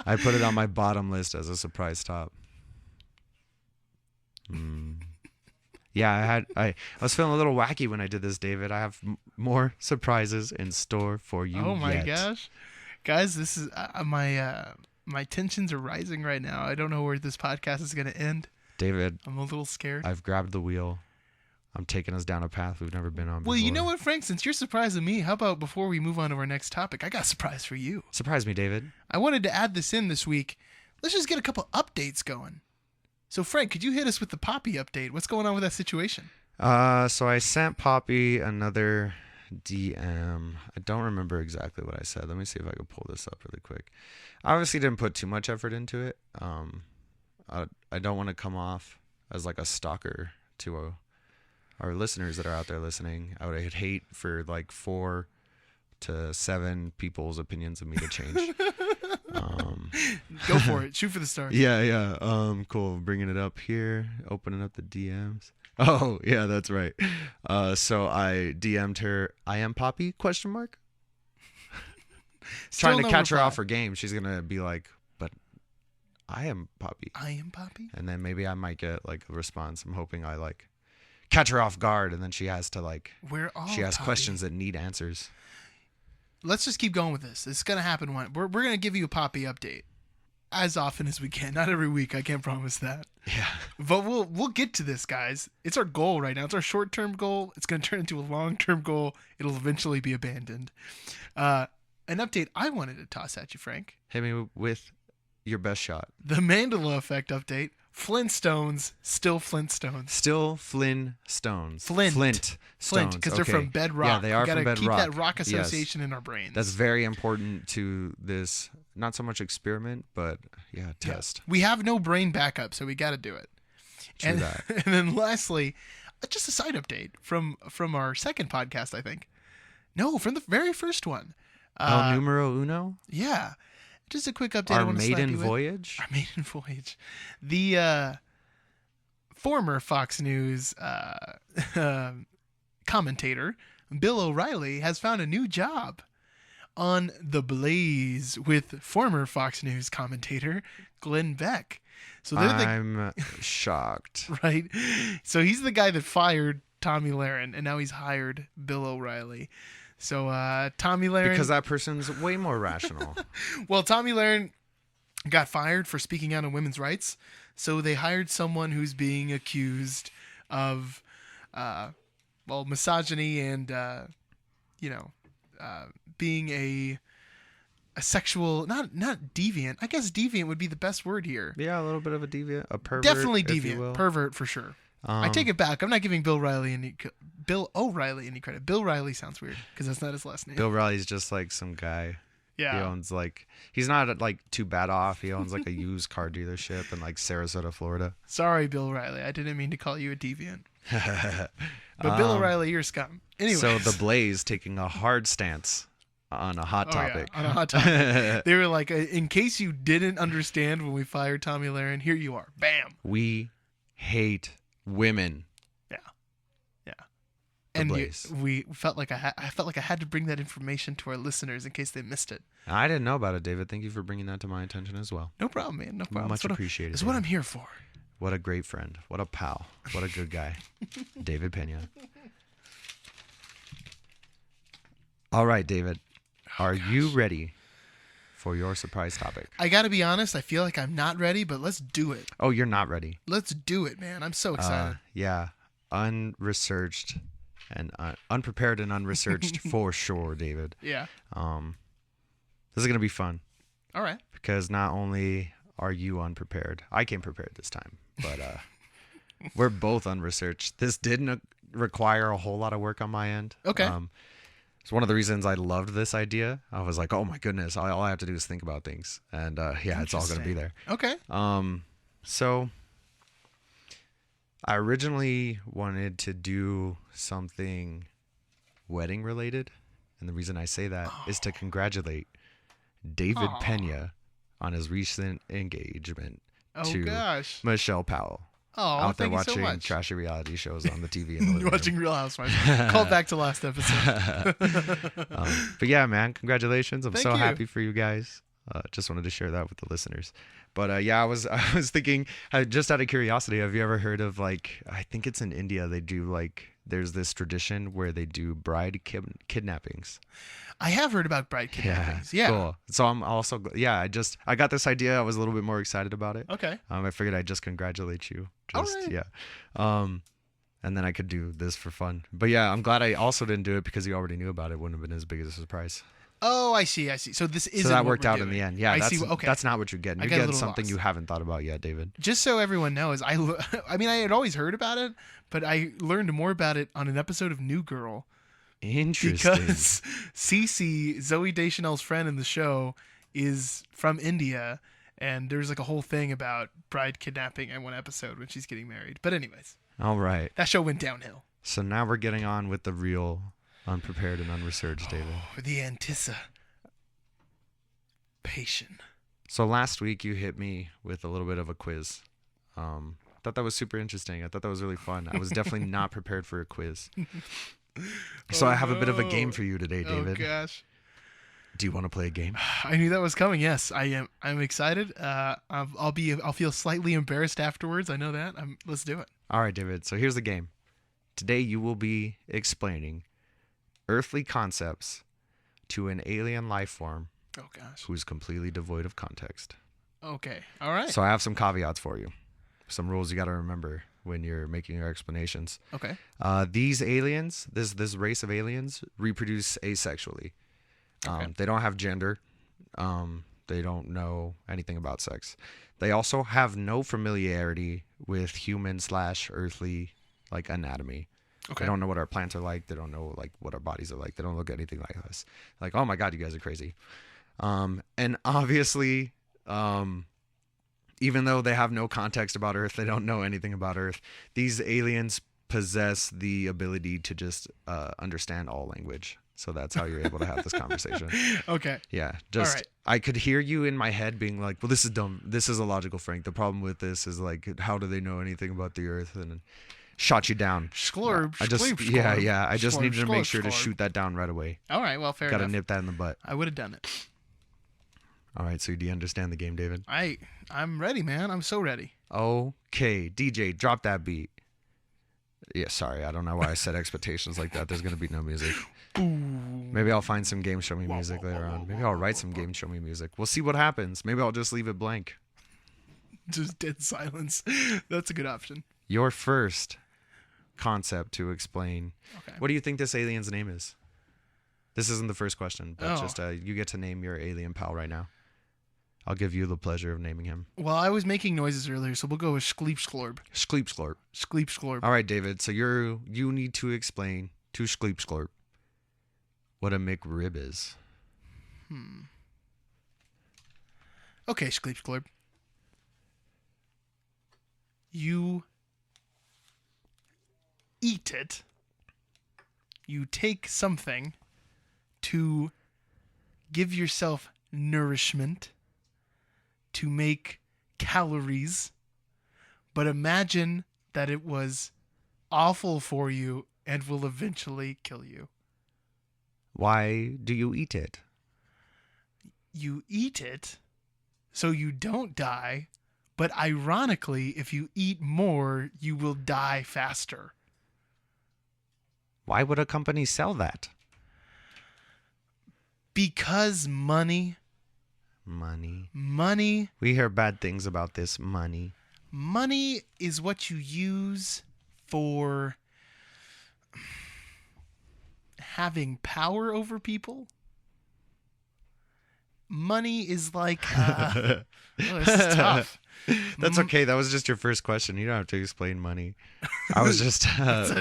I put it on my bottom list as a surprise top. Yeah, I was feeling a little wacky when I did this, David. I have more surprises in store for you. Oh my gosh, guys, this is my tensions are rising right now. I don't know where this podcast is going to end. David, I'm a little scared. I've grabbed the wheel. I'm taking us down a path we've never been on before. Well, you know what, Frank? Since you're surprising me, how about before we move on to our next topic, I got a surprise for you. Surprise me, David. I wanted to add this in this week. Let's just get a couple updates going. So, Frank, could you hit us with the Poppy update? What's going on with that situation? So I sent Poppy another DM. I don't remember exactly what I said. Let me see if I can pull this up really quick. I obviously didn't put too much effort into it. I don't want to come off as like a stalker to our listeners that are out there listening. I would hate for like 4 to 7 people's opinions of me to change. Go for it. Shoot for the stars. Yeah. Cool. Bringing it up here. Opening up the DMs. Oh, yeah, that's right. So I DM'd her, I am Poppy, ? Trying to catch her off her game. She's going to be like, but I am Poppy. I am Poppy? And then maybe I might get like a response. I'm hoping I like catch her off guard, and then she has to like, she has Poppy. questions that need answers. Let's just keep going with this. It's going to happen. We're going to give you a Poppy update as often as we can. Not every week. I can't promise that. Yeah. But we'll get to this, guys. It's our goal right now. It's our short-term goal. It's going to turn into a long-term goal. It'll eventually be abandoned. An update I wanted to toss at you, Frank. Hit me with your best shot. The Mandela Effect update. Flintstones, still Flintstones. Still Flintstones. Flint, because they're from Bedrock. Yeah, they are from Bedrock. Keep that rock association in our brains. That's very important to this, not so much experiment, but test. Yeah. We have no brain backup, so we got to do it. True that. And then lastly, just a side update from our second podcast, I think. No, from the very first one. El numero uno? Yeah. Just a quick update. Our maiden voyage? Our maiden voyage. The former Fox News commentator, Bill O'Reilly, has found a new job on The Blaze with former Fox News commentator Glenn Beck. So I'm shocked. Right? So he's the guy that fired Tommy Lahren, and now he's hired Bill O'Reilly. So Tommy Lahren... Because that person's way more rational. Well, Tommy Lahren got fired for speaking out on women's rights, so they hired someone who's being accused of, misogyny and, being a sexual, not deviant. I guess deviant would be the best word here. Yeah, a little bit of a deviant, a pervert. Definitely deviant, pervert for sure. I take it back. I'm not giving Bill O'Reilly any credit. Bill Riley sounds weird because that's not his last name. Bill Riley's just like some guy. Yeah. He owns he's not like too bad off. He owns like a used car dealership in like Sarasota, Florida. Sorry, Bill O'Reilly. I didn't mean to call you a deviant. But Bill O'Reilly, you're scum. Anyway. So the Blaze taking a hard stance on a hot topic. Yeah, on a hot topic. They were like, in case you didn't understand when we fired Tommy Lahren, here you are. Bam. We hate women. Yeah. And we felt like I felt like I had to bring that information to our listeners in case they missed it. I didn't know about it, David. Thank you for bringing that to my attention as well. No problem, man. No problem. Much appreciated. That's what I'm here for. What a great friend. What a pal. What a good guy. David Pena. All right, David. Are you ready for your surprise topic? I got to be honest. I feel like I'm not ready, but let's do it. Oh, you're not ready. Let's do it, man. I'm so excited. Yeah. Unresearched and unprepared and unresearched for sure, David. Yeah. This is going to be fun. All right. Because not only are you unprepared, I came prepared this time, but we're both unresearched. This didn't require a whole lot of work on my end. Okay. It's one of the reasons I loved this idea. I was like, oh my goodness, all I have to do is think about things. And it's all going to be there. Okay. So I originally wanted to do something wedding related. And the reason I say that is to congratulate David Pena on his recent engagement to Michelle Powell. Out there watching trashy reality shows on the TV. In the watching Real Housewives. Call back to last episode. But yeah, man, congratulations. I'm Thank so you. happy for you guys. Just wanted to share that with the listeners. But I was thinking, just out of curiosity, have you ever heard of I think it's in India, they do there's this tradition where they do bride kidnappings. I have heard about bride kidnappings. Yeah. Cool. So I'm also, I got this idea. I was a little bit more excited about it. Okay. I figured I'd just congratulate you. All right. Yeah. And then I could do this for fun. But yeah, I'm glad I also didn't do it because you already knew about it. Wouldn't have been as big as a surprise. Oh, I see. So this isn't. So that what worked we're out doing. in the end. Yeah. Okay. That's not what you're getting. You're getting something you haven't thought about yet, David. Just so everyone knows, I mean, I had always heard about it, but I learned more about it on an episode of New Girl. Interesting. Because Cece, Zooey Deschanel's friend in the show, is from India, and there's a whole thing about bride kidnapping in one episode when she's getting married. But anyways. All right. That show went downhill. So now we're getting on with the real unprepared and unresearched, David. The anticipation. So last week you hit me with a little bit of a quiz. Thought that was super interesting. I thought that was really fun. I was definitely not prepared for a quiz. So I have a bit of a game for you today, David. Oh gosh. Do you want to play a game? I knew that was coming. Yes, I am. I'm excited. I'll feel slightly embarrassed afterwards. I know that. Let's do it. All right, David. So here's the game. Today you will be explaining earthly concepts to an alien life form. Oh gosh. Who's completely devoid of context. Okay. All right. So I have some caveats for you. Some rules you got to remember when you're making your explanations. Okay. These aliens, this race of aliens, reproduce asexually. Okay. They don't have gender. They don't know anything about sex. They also have no familiarity with human/earthly anatomy. Okay. They don't know what our plants are like. They don't know what our bodies are like. They don't look anything like us. Oh my God, you guys are crazy. And obviously, even though they have no context about Earth, they don't know anything about Earth. These aliens possess the ability to just understand all language. So that's how you're able to have this conversation. Okay. Yeah. All right. I could hear you in my head being like, well, this is dumb. This is illogical, Frank. The problem with this is how do they know anything about the Earth? And shot you down. Sklurb. I just needed to make sure to shoot that down right away. All right. Well, fair enough. Got to nip that in the butt. I would have done it. All right. So do you understand the game, David? I'm ready, man. I'm so ready. Okay. DJ, drop that beat. Yeah, sorry. I don't know why I set expectations like that. There's going to be no music. Maybe I'll find some Game Show Me music later on. Maybe I'll write some Game Show Me music. We'll see what happens. Maybe I'll just leave it blank. Just dead silence. That's a good option. Your first concept to explain. Okay. What do you think this alien's name is? This isn't the first question, but just you get to name your alien pal right now. I'll give you the pleasure of naming him. Well, I was making noises earlier, so we'll go with Skleep Sklorb. Skleep Sklorb. Skleep Sklorb. All right, David. So you need to explain to Skleep Sklorb what a McRib is. Okay, Skleep Sklorb. You eat it. You take something to give yourself nourishment, to make calories, but imagine that it was awful for you and will eventually kill you. Why do you eat it? You eat it so you don't die, but ironically, if you eat more, you will die faster. Why would a company sell that? Because money. Money. We hear bad things about this money. Money is what you use for having power over people. Money is like... oh, this is tough. That's okay. That was just your first question. You don't have to explain money. I was just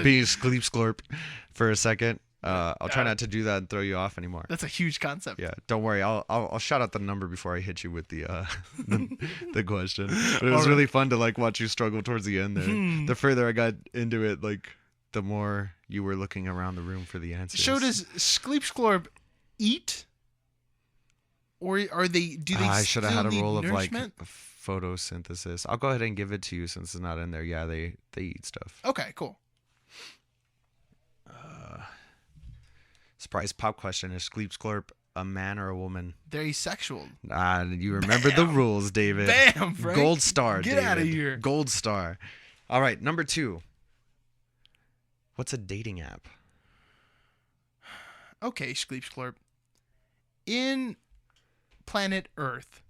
being Skleep Sklorp for a second. I'll try not to do that and throw you off anymore. That's a huge concept. Yeah, don't worry. I'll shout out the number before I hit you with the the question. But it was really fun to like watch you struggle towards the end there. The further I got into it, like the more you were looking around the room for the answers. So does Skleep Sklorb eat, or are they? Do they? I should have had a roll of nourishment? like photosynthesis. I'll go ahead and give it to you since it's not in there. Yeah, they eat stuff. Okay, cool. Surprise pop question: is Skleep Sklorp a man or a woman? They're asexual. You remember the rules, David. Bam, Frank. Gold star, Get David. out of here. Gold star. All right, number 2. What's a dating app? Okay, Skleep Sklorp. In planet Earth,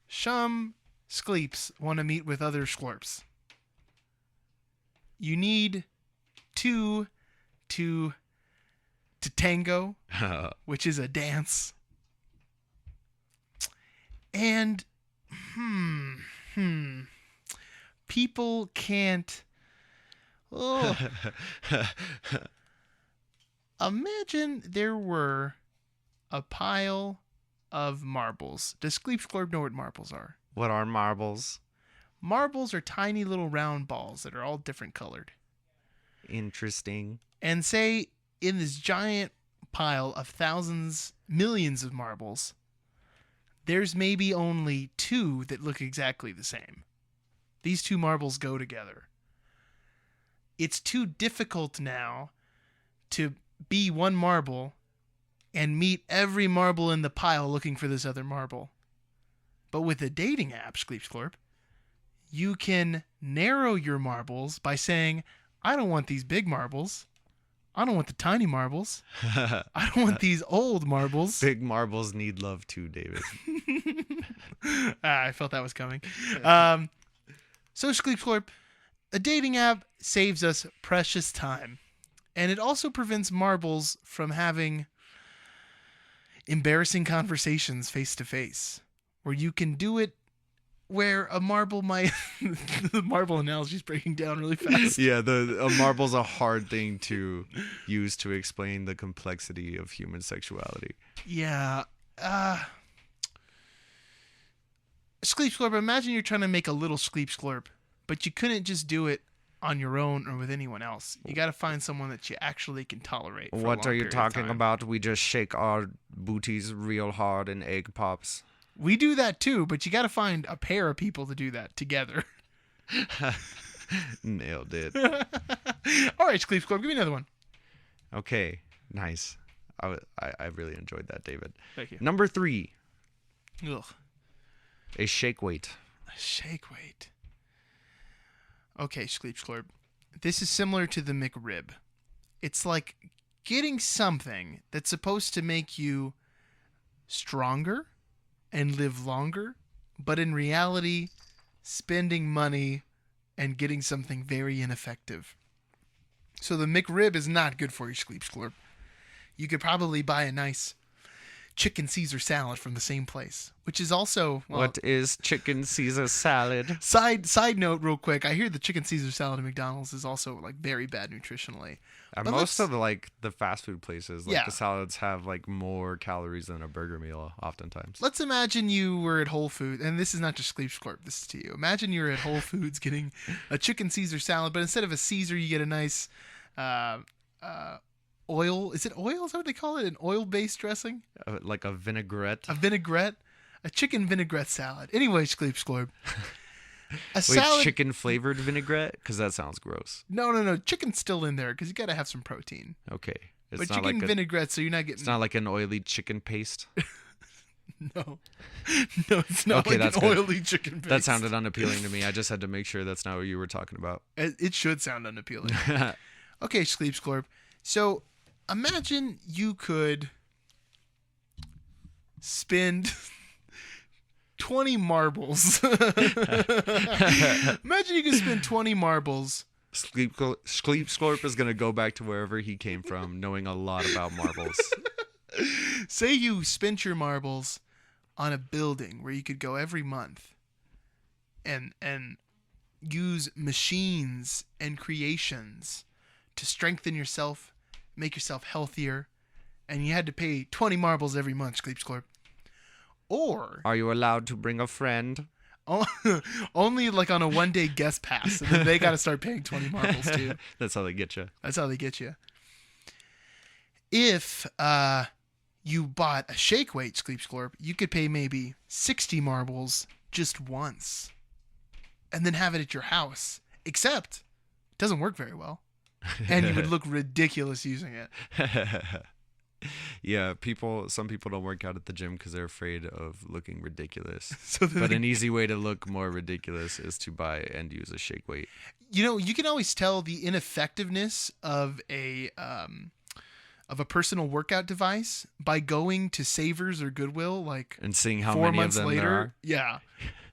some Skleeps want to meet with other Sklorps. You need two to tango, which is a dance. And people can't imagine there were a pile of marbles. Does Skleep Sklorp know what marbles are? What are marbles? Marbles are tiny little round balls that are all different colored. Interesting. And say in this giant pile of thousands, millions of marbles, there's maybe only 2 that look exactly the same. These 2 marbles go together. It's too difficult now to be one marble and meet every marble in the pile looking for this other marble. But with a dating app, Skleep Sklorp, you can narrow your marbles by saying, I don't want these big marbles. I don't want the tiny marbles. I don't want these old marbles. Big marbles need love too, David. I felt that was coming. So, Skleep Sklorp, a dating app saves us precious time. And it also prevents marbles from having embarrassing conversations face to face, where you can do it where a marble might... the marble analogy is breaking down really fast. Yeah, a marble's a hard thing to use to explain the complexity of human sexuality. Yeah. Skleep Sklorp, imagine you're trying to make a little Skleep Sklorp, but you couldn't just do it on your own or with anyone else. You got to find someone that you actually can tolerate. For What a long are you period of talking time. about? We just shake our booties real hard in egg pops. We do that too, but you got to find a pair of people to do that together. Nailed it. All right, Skleep Sklorp, give me another one. Okay, nice. I really enjoyed that, David. Thank you. Number 3, Ugh. a shake weight. A shake weight. Okay, Skleep Sklorp. this is similar to the McRib. It's like getting something that's supposed to make you stronger and live longer, but in reality, spending money and getting something very ineffective. So the McRib is not good for you, Sleep Sklorp. You could probably buy a nice chicken Caesar salad from the same place, which is also... Well, what is chicken Caesar salad? Side note real quick, I hear the chicken Caesar salad at McDonald's is also like very bad nutritionally. Most of the fast food places, Yeah. the salads have like more calories than a burger meal oftentimes. Let's imagine you were at Whole Foods, and this is not just Sleep Sklorp, this is to you. Imagine you're at Whole Foods getting a chicken Caesar salad, but instead of a Caesar, you get a nice oil. Is it oil? Is that what they call it? An oil-based dressing? Like a vinaigrette. A vinaigrette? A chicken vinaigrette salad. Anyway, Sleep Sklorp. A Wait, salad... chicken flavored vinaigrette? Because that sounds gross. No. Chicken's still in there because you got to have some protein. Okay. It's But not chicken like vinaigrette, so you're not getting... It's not like an oily chicken paste. No, it's not Okay, like that's an good. oily chicken paste. That sounded unappealing to me. I just had to make sure that's not what you were talking about. It should sound unappealing. Okay, Sleep Sklorp. So imagine you could spend 20 marbles. Imagine you could spend 20 marbles. Sleep Sklorp is going to go back to wherever he came from, knowing a lot about marbles. Say you spent your marbles on a building where you could go every month and use machines and creations to strengthen yourself, make yourself healthier, and you had to pay 20 marbles every month, Sleep Sklorp. Or... Are you allowed to bring a friend? Only like on a one-day guest pass, and then they got to start paying 20 marbles too. That's how they get you. That's how they get you. If you bought a shake weight, Sleep Sklorp, you could pay maybe 60 marbles just once, and then have it at your house. Except, it doesn't work very well, and you would look ridiculous using it. Yeah, some people don't work out at the gym because they're afraid of looking ridiculous. But an easy way to look more ridiculous is to buy and use a shake weight. You know, you can always tell the ineffectiveness of a personal workout device by going to Savers or Goodwill and seeing how 4 many months of them later. there are. Yeah,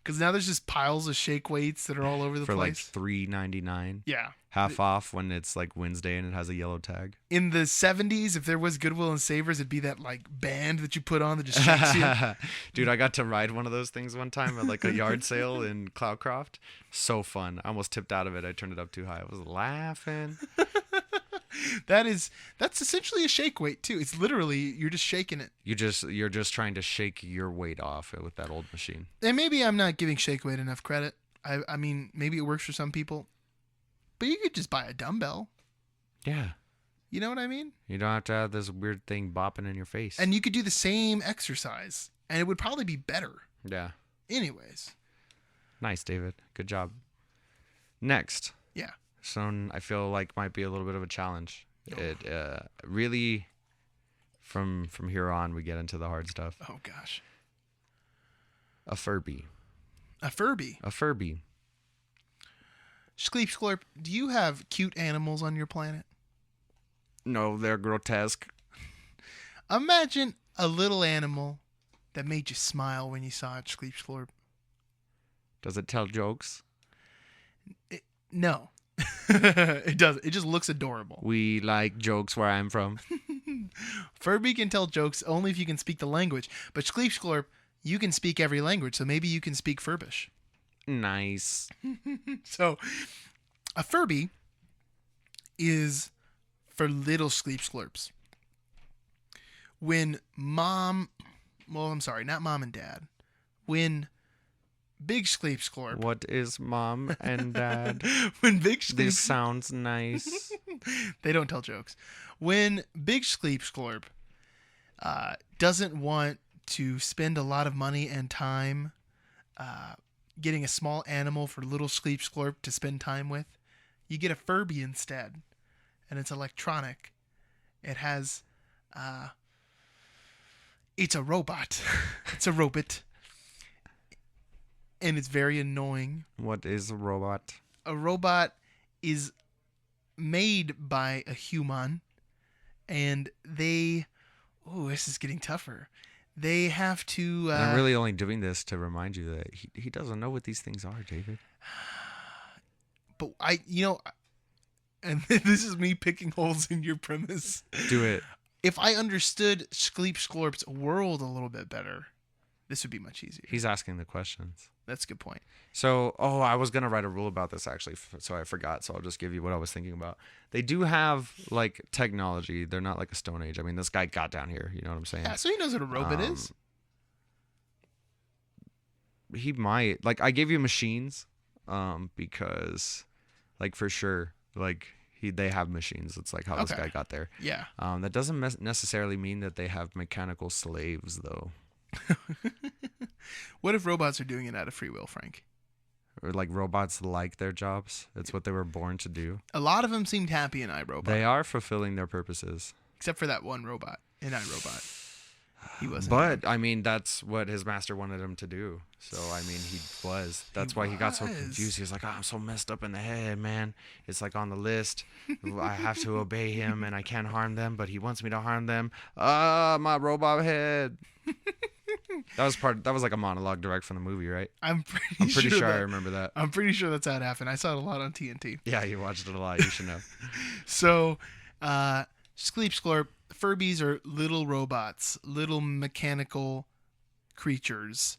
because now there's just piles of shake weights that are all over the for place. like $3.99. Yeah. Half off when it's like Wednesday and it has a yellow tag. In the 70s, if there was Goodwill and Savers, it'd be that like band that you put on that just shakes you. Dude, I got to ride one of those things one time at like a yard sale in Cloudcroft. So fun. I almost tipped out of it. I turned it up too high. I was laughing. That's essentially a shake weight too. It's literally you're just shaking it. You're just trying to shake your weight off with that old machine. And maybe I'm not giving shake weight enough credit. I mean, maybe it works for some people. But you could just buy a dumbbell. Yeah. You know what I mean? You don't have to have this weird thing bopping in your face. And you could do the same exercise, and it would probably be better. Yeah. Anyways. Nice, David. Good job. Next. Yeah. So I feel like might be a little bit of a challenge. Oh. It really, from here on, we get into the hard stuff. Oh, gosh. A Furby. A Furby? A Furby. Sleep Sklorp, do you have cute animals on your planet? No, they're grotesque. Imagine a little animal that made you smile when you saw it, Sleep Sklorp. Does it tell jokes? No. It doesn't. It just looks adorable. We like jokes where I'm from. Furby can tell jokes only if you can speak the language. But Sleep Sklorp, you can speak every language, so maybe you can speak Furbish. Nice. So, a Furby is for little Sleep Sklorps. When not mom and dad. When Big Sleep Sklorp. What is mom and dad? When Big Sleep... This sounds nice. They don't tell jokes. When Big Sleep Sklorp doesn't want to spend a lot of money and time getting a small animal for little Sleep Sklorp to spend time with, you get a Furby instead. And it's electronic. It has... it's a robot. It's a robot. And it's very annoying. What is a robot? A robot is made by a human, and they... Oh, this is getting tougher. They have to... And I'm really only doing this to remind you that he doesn't know what these things are, David. But and this is me picking holes in your premise. Do it. If I understood Skleep Sklorp's world a little bit better, this would be much easier. He's asking the questions. That's a good point. So, I was going to write a rule about this actually, so I forgot. So I'll just give you what I was thinking about. They do have like technology. They're not like a Stone Age. I mean, this guy got down here. You know what I'm saying? Yeah, so he knows what a robot is. He might. Like, I gave you machines because, like, for sure, like, they have machines. It's like how this guy got there. Yeah. That doesn't necessarily mean that they have mechanical slaves, though. What if robots are doing it out of free will, Frank? Or like robots like their jobs. It's what they were born to do. A lot of them seemed happy in iRobot. They are fulfilling their purposes. Except for that one robot in iRobot. He wasn't. But, I mean, that's what his master wanted him to do. So, I mean, he was. That's why he got so confused. He was like, I'm so messed up in the head, man. It's like on the list. I have to obey him and I can't harm them, but he wants me to harm them. My robot head. That was like a monologue direct from the movie, right? I'm pretty sure I remember that. I'm pretty sure that's how it happened. I saw it a lot on TNT. Yeah, you watched it a lot. You should know. So, Skleep Sklorp, Furbies are little robots, little mechanical creatures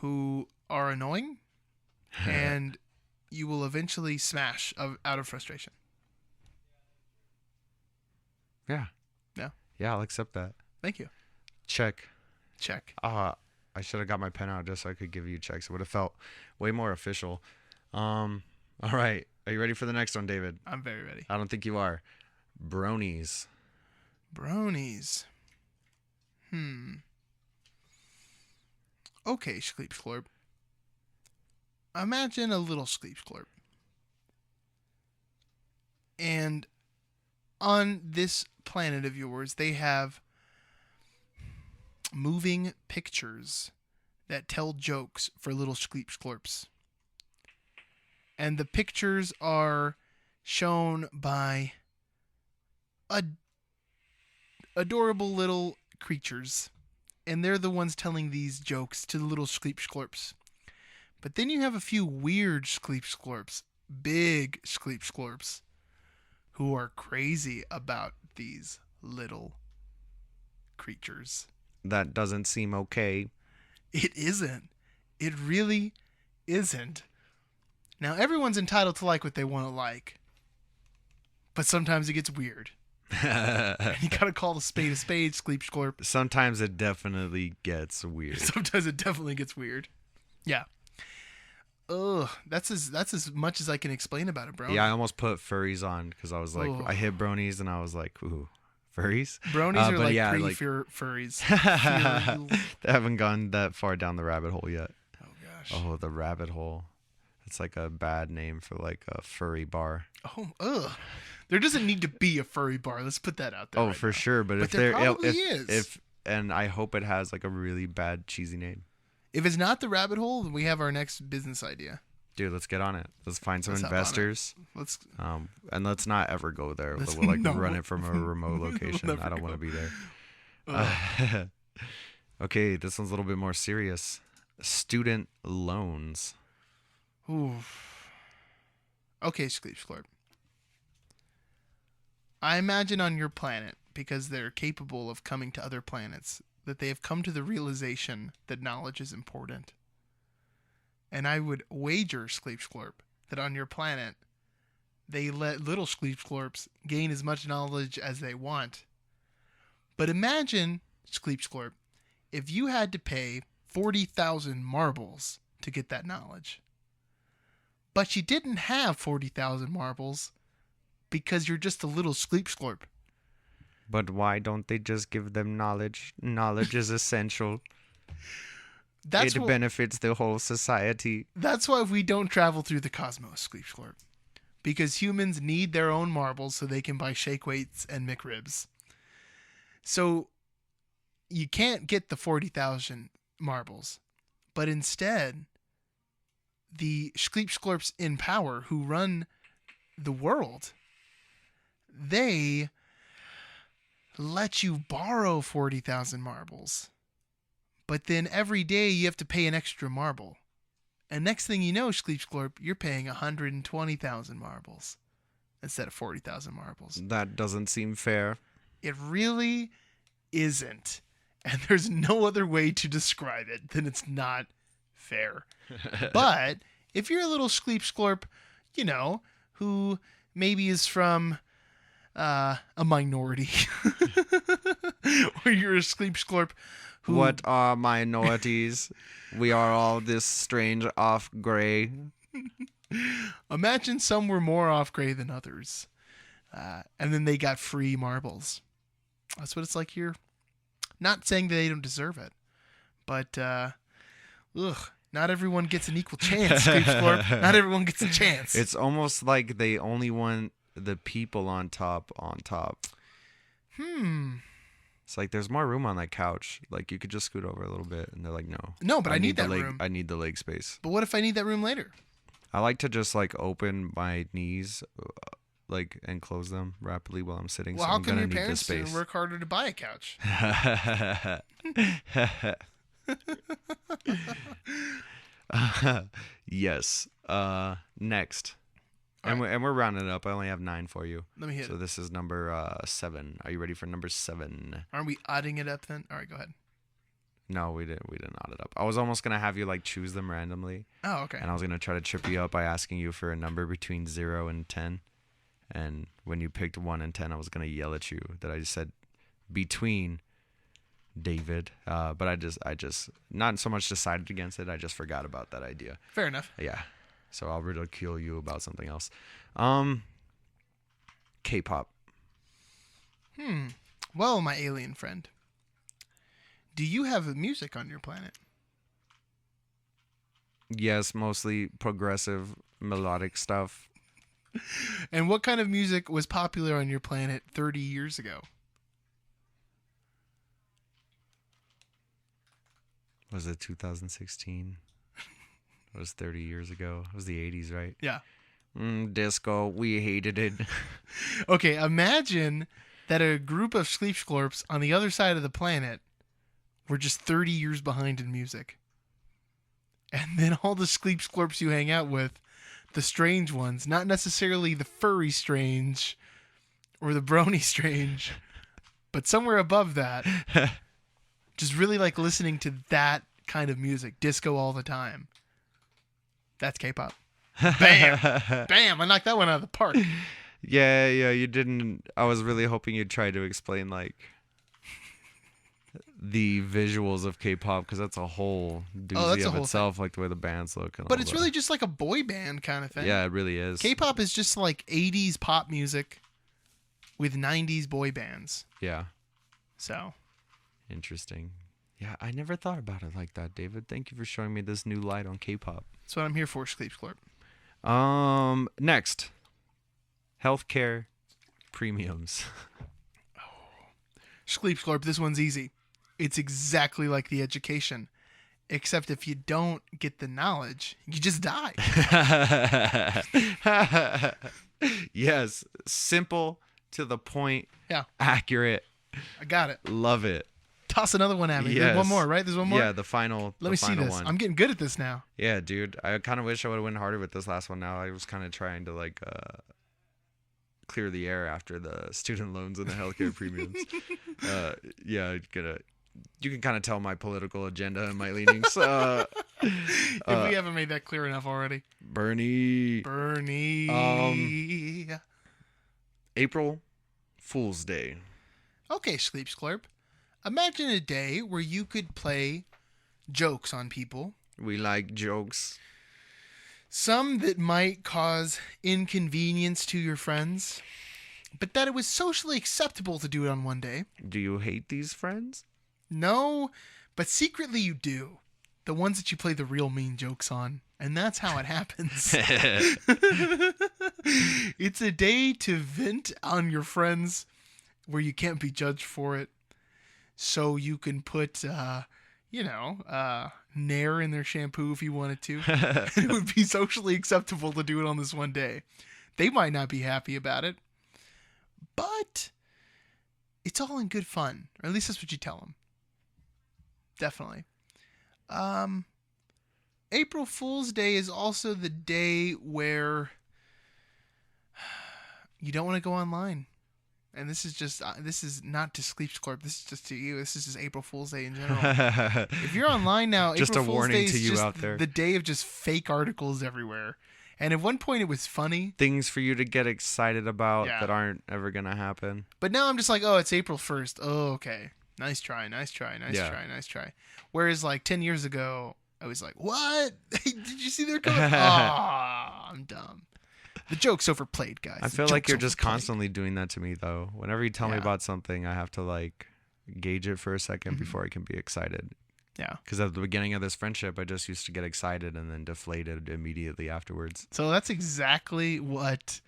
who are annoying, and you will eventually smash out of frustration. Yeah. Yeah. Yeah, I'll accept that. Thank you. Check. I should have got my pen out just so I could give you checks. It would have felt way more official. All right. Are you ready for the next one, David? I'm very ready. I don't think you are. Bronies. Okay, Skleep Sklorp. Imagine a little Skleep Sklorp. And on this planet of yours, they have moving pictures that tell jokes for little Skleep Sklorps. And the pictures are shown by adorable little creatures. And they're the ones telling these jokes to the little Skleep Sklorps. But then you have a few weird Skleep Sklorps, big Skleep Sklorps, who are crazy about these little creatures. That doesn't seem okay. It isn't. It really isn't. Now, everyone's entitled to like what they want to like. But sometimes it gets weird. And you gotta call a spade, Skleep Sklorp. Sometimes it definitely gets weird. Sometimes it definitely gets weird. Yeah. Ugh, that's as much as I can explain about it, bro. Yeah, I almost put furries on because I was like, I hit bronies and I was like, ooh, furries? Bronies are like furries. They haven't gone that far down the rabbit hole yet. Oh, gosh. Oh, the rabbit hole. It's like a bad name for like a furry bar. Oh, ugh. There doesn't need to be a furry bar. Let's put that out there. Oh, for sure. But if there probably is. If and I hope it has like a really bad cheesy name. If it's not the rabbit hole, then we have our next business idea. Dude, let's get on it. Let's find some investors. Let's and let's not ever go there. We'll like run it from a remote location. I don't want to be there. Okay, this one's a little bit more serious. Student loans. Ooh. Okay, Skleep Sklorp. I imagine on your planet, because they're capable of coming to other planets, that they have come to the realization that knowledge is important. And I would wager, Skleep Sklorp, that on your planet, they let little Skleep Sklorps gain as much knowledge as they want. But imagine, Skleep Sklorp, if you had to pay 40,000 marbles to get that knowledge. But you didn't have 40,000 marbles because you're just a little Skleep Sklorp. But why don't they just give them knowledge? Knowledge is essential. It benefits the whole society. That's why we don't travel through the cosmos, Skleep Sklorp. Because humans need their own marbles so they can buy shake weights and McRibs. So you can't get the 40,000 marbles. But instead, the Skleep Sklorps in power who run the world they let you borrow 40,000 marbles. But then every day you have to pay an extra marble. And next thing you know, Schleepsglorp, you're paying 120,000 marbles instead of 40,000 marbles. That doesn't seem fair. It really isn't. And there's no other way to describe it than it's not fair. But if you're a little Schleepsglorp, who maybe is from a minority, or you're a Schleepsglorp who... What are minorities? We are all this strange off gray. Imagine some were more off gray than others. And then they got free marbles. That's what it's like here. Not saying that they don't deserve it. But, not everyone gets an equal chance, Schleepsglorp. Not everyone gets a chance. It's almost like they only want the people on top. It's like there's more room on that couch. Like you could just scoot over a little bit, and they're like, no. No, but I need that room. I need the leg space. But what if I need that room later? I like to just like open my knees, and close them rapidly while I'm sitting. Well, so how I'm come gonna your need the parents space. didn't work harder to buy a couch? Yes. Next. And we're rounding it up. I only have 9 for you. Let me hit So it. this is number 7. Are you ready for number 7? Aren't we odding it up then? All right, go ahead. No, we didn't odd it up. I was almost gonna have you like choose them randomly. Oh, okay. And I was gonna try to trip you up by asking you for a number between 0 and 10. And when you picked 1 and 10, I was gonna yell at you that I just said between David. But I just not so much decided against it. I just forgot about that idea. Fair enough. Yeah. So I'll ridicule you about something else. K-pop. Well, my alien friend, do you have music on your planet? Yes, mostly progressive melodic stuff. And what kind of music was popular on your planet 30 years ago? Was it 2016? It was 30 years ago. It was the 80s, right? Yeah. Disco. We hated it. Okay, imagine that a group of Schleepsglorps on the other side of the planet were just 30 years behind in music. And then all the Schleepsglorps you hang out with, the strange ones, not necessarily the furry strange or the brony strange, but somewhere above that, just really like listening to that kind of music, disco all the time. That's K-pop. Bam! Bam! I knocked that one out of the park. Yeah, you didn't. I was really hoping you'd try to explain like the visuals of K-pop, because that's a whole doozy of itself, like the way the bands look. And but it's really just like a boy band kind of thing. Yeah, it really is. K-pop is just like 80s pop music with 90s boy bands. Yeah. So. Interesting. Yeah, I never thought about it like that, David. Thank you for showing me this new light on K-pop. That's what I'm here for, Schleepsglorp. Next. Healthcare premiums. Schleepsglorp, this one's easy. It's exactly like the education, except if you don't get the knowledge, you just die. Yes, simple, to the point, yeah, accurate. I got it. Love it. Toss another one at me. Yes. There's one more, right? There's one more? Yeah, the final Let me see this. one. I'm getting good at this now. Yeah, dude. I kind of wish I would have went harder with this last one now. I was kind of trying to like clear the air after the student loans and the healthcare premiums. Yeah, you can kind of tell my political agenda and my leanings. If we haven't made that clear enough already. Bernie. April Fool's Day. Okay, Schleepsglorp. Imagine a day where you could play jokes on people. We like jokes. Some that might cause inconvenience to your friends, but that it was socially acceptable to do it on one day. Do you hate these friends? No, but secretly you do. The ones that you play the real mean jokes on. And that's how it happens. It's a day to vent on your friends where you can't be judged for it. So you can put, Nair in their shampoo if you wanted to. It would be socially acceptable to do it on this one day. They might not be happy about it, but it's all in good fun, or at least that's what you tell them. Definitely. April Fool's Day is also the day where you don't want to go online. And this is not to Sleep Corp. This is just to you. This is just April Fool's Day in general. If you're online now, just April a Fool's warning Day to is you just out there. the day of just fake articles everywhere. And at one point it was funny. Things for you to get excited about Yeah. that aren't ever going to happen. But now I'm just like, oh, it's April 1st. Oh, okay. Nice try. Whereas like 10 years ago, I was like, what? Did you see their comment? Oh, I'm dumb. The joke's overplayed, guys. I feel like you're just constantly doing that to me, though. Whenever you tell me Yeah. about something, I have to like gauge it for a second before I can be excited. Yeah. Because at the beginning of this friendship, I just used to get excited and then deflated immediately afterwards. So that's exactly what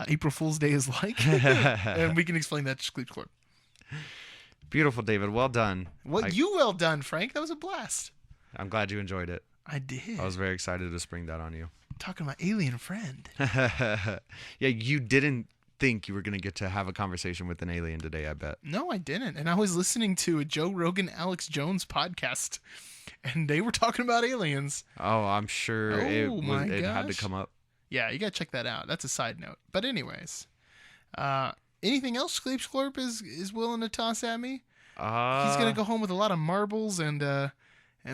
April Fool's Day is like. And we can explain that to Sleep Corp. Beautiful, David. Well done. Well done, Frank. That was a blast. I'm glad you enjoyed it. I did. I was very excited to spring that on you. Talking to my alien friend. Yeah, you didn't think you were going to get to have a conversation with an alien today, I bet. No, I didn't. And I was listening to a Joe Rogan, Alex Jones podcast, and they were talking about aliens. Oh, I'm sure it had to gosh. come up. Yeah, you got to check that out. That's a side note. But anyways, anything else Sleep Corp is willing to toss at me? He's going to go home with a lot of marbles and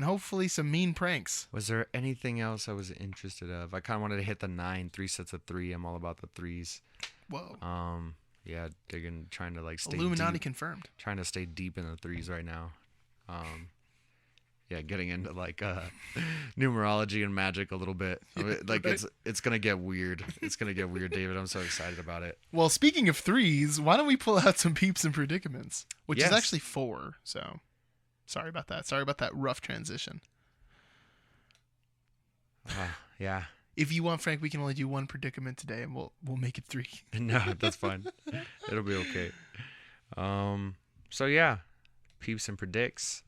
hopefully some mean pranks. Was there anything else I was interested of? I kind of wanted to hit the 9, 3 sets of 3. I'm all about the 3s. Whoa. Yeah, digging, trying to like stay Illuminati deep, confirmed. trying to stay deep in the 3s right now. Yeah, getting into like numerology and magic a little bit. Like right. it's gonna get weird. It's gonna get weird, David. I'm so excited about it. Well, speaking of 3s, why don't we pull out some Peeps and Predicaments, which is Yes. actually 4. So, sorry about that. Sorry about that rough transition. Yeah. If you want, Frank, we can only do 1 predicament today, and we'll make it 3. No, that's fine. It'll be okay. So yeah, Peeps and Predicts.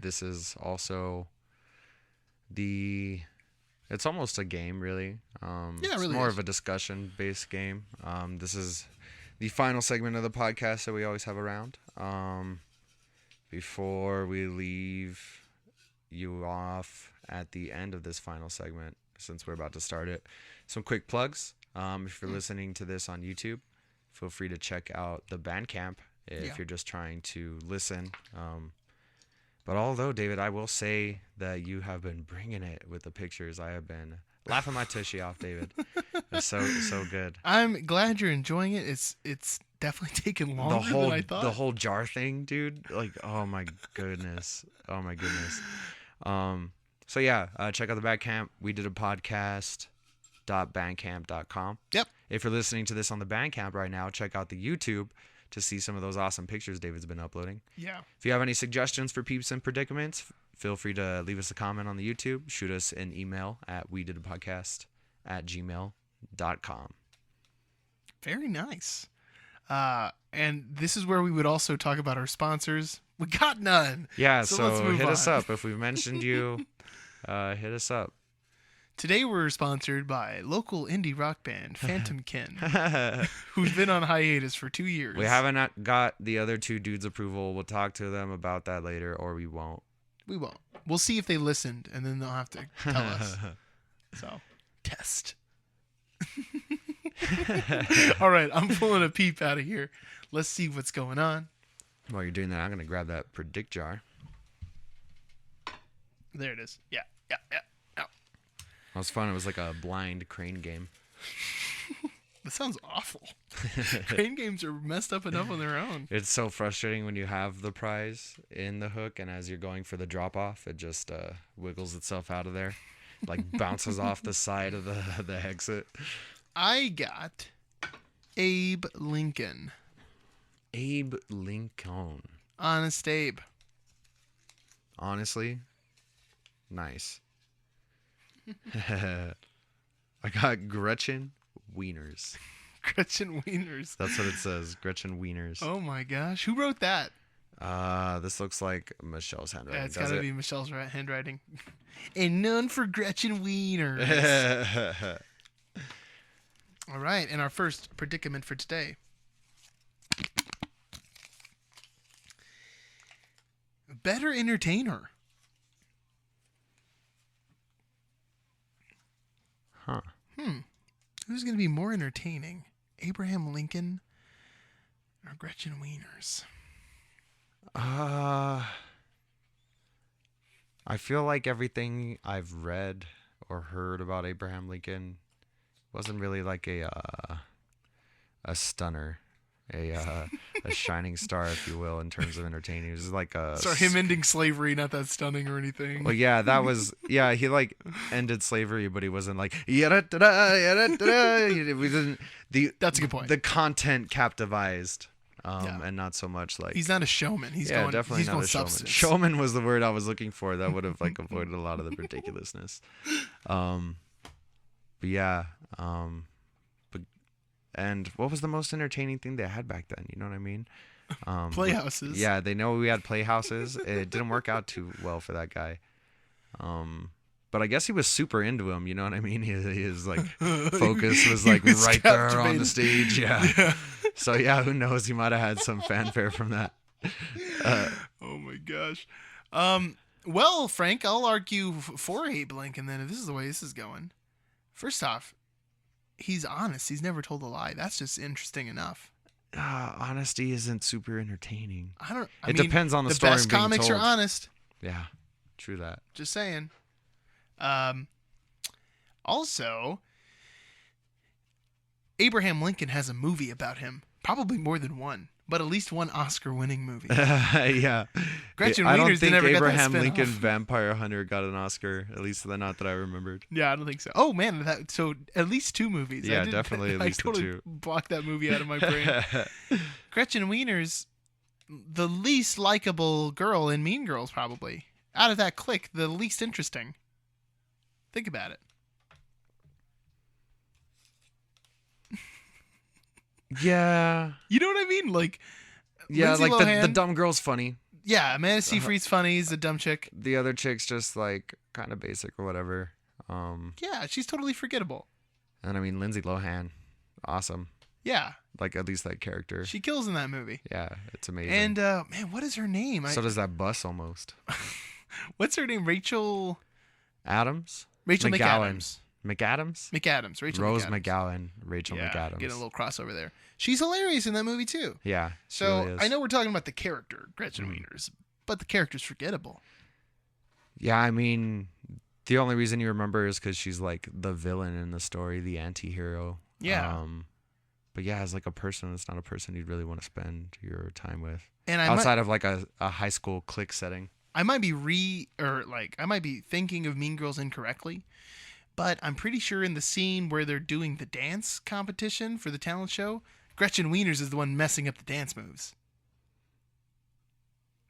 This is also it's almost a game, really. Yeah, it really it's more is. of a discussion-based game. This is the final segment of the podcast that we always have around. Before we leave you off at the end of this final segment, since we're about to start it, some quick plugs. If you're listening to this on YouTube, feel free to check out the Bandcamp if you're just trying to listen. But although, David, I will say that you have been bringing it with the pictures. I have been laughing my tushy off, David. It's so good. I'm glad you're enjoying it. It's definitely taken longer than I thought. The whole jar thing, dude. Like, oh my goodness. Oh my goodness. So yeah, check out the Bandcamp. We did a podcast.bandcamp.com. Yep. If you're listening to this on the Bandcamp right now, check out the YouTube to see some of those awesome pictures David's been uploading. Yeah. If you have any suggestions for Peeps and Predicaments, feel free to leave us a comment on the YouTube. Shoot us an email at wedidapodcast@gmail.com. Very nice. And this is where we would also talk about our sponsors. We got none. Yeah, So so let's move hit us on. up. If we mentioned you, hit us up. Today we're sponsored by local indie rock band Phantom Kin, who's been on hiatus for 2 years. We haven't got the other 2 dudes' approval. We'll talk to them about that later, or we won't. We won't. We'll see if they listened, and then they'll have to tell us. So, test. All right, I'm pulling a peep out of here. Let's see what's going on. While you're doing that, I'm going to grab that predict jar. There it is. Yeah. That was fun. It was like a blind crane game. That sounds awful. Crane games are messed up enough on their own. It's so frustrating when you have the prize in the hook, and as you're going for the drop off, it just wiggles itself out of there, like bounces off the side of the exit. I got Abe Lincoln. Abe Lincoln. Honest Abe. Honestly, nice. I got Gretchen Wieners. Gretchen Wieners. That's what it says. Gretchen Wieners. Oh my gosh. Who wrote that? This looks like Michelle's handwriting. Yeah, it's got to be Michelle's handwriting. And none for Gretchen Wieners. All right. And our first predicament for today. better entertainer. Huh. Who's going to be more entertaining? Abraham Lincoln or Gretchen Wieners? I feel like everything I've read or heard about Abraham Lincoln wasn't really like a stunner, a shining star, if you will, in terms of entertaining. It was like him ending slavery, not that stunning or anything. Well, yeah, that was he like ended slavery, but he wasn't like yada-da-da. We didn't. That's a good point. The content captivized. And not so much like he's not a showman. Definitely not a showman. Substance. Showman was the word I was looking for. That would have like avoided a lot of the ridiculousness. But yeah. And what was the most entertaining thing they had back then? You know what I mean? Playhouses. Yeah, they know we had playhouses. It didn't work out too well for that guy. But I guess he was super into him. You know what I mean? His like focus was like right there on the stage. Yeah. So yeah, who knows? He might have had some fanfare from that. Oh my gosh. Well, Frank, I'll argue for Abe Lincoln then if this is the way this is going. First off, he's honest. He's never told a lie. That's just interesting enough. Honesty isn't super entertaining. It depends on the story. The best comics are honest. Yeah, true that. Just saying. Also, Abraham Lincoln has a movie about him. Probably more than one, but at least one Oscar-winning movie. Yeah. Gretchen I don't Wieners think never Abraham got that Lincoln spin-off. Vampire Hunter got an Oscar, at least not that I remembered. Yeah, I don't think so. Oh man, so at least 2 movies. Yeah, definitely at least I totally 2. blocked that movie out of my brain. Gretchen Wieners, the least likable girl in Mean Girls, probably. Out of that clique, the least interesting. Think about it. Yeah. You know what I mean? Like, yeah, Lindsay like Lohan, the dumb girl's funny. Yeah, Amanda Seyfried's funny. He's a dumb chick. The other chick's just like kind of basic or whatever. Yeah, she's totally forgettable. And I mean, Lindsay Lohan, awesome. Yeah. Like at least that character. She kills in that movie. Yeah, it's amazing. And man, what is her name? So does that bus almost. What's her name? Rachel Adams? Rachel McAdams. McAdams? Rachel Rose McAdams. McGowan. Rachel Yeah, McAdams. getting a little crossover there. She's hilarious in that movie too. Yeah. So really is. I know we're talking about the character, Gretchen Wieners, but the character's forgettable. Yeah, I mean, the only reason you remember is because she's like the villain in the story, the anti-hero. Yeah. But yeah, as like a person, it's not a person you'd really want to spend your time with. And outside of like a high school clique setting. I might be thinking of Mean Girls incorrectly, but I'm pretty sure in the scene where they're doing the dance competition for the talent show, Gretchen Wieners is the one messing up the dance moves.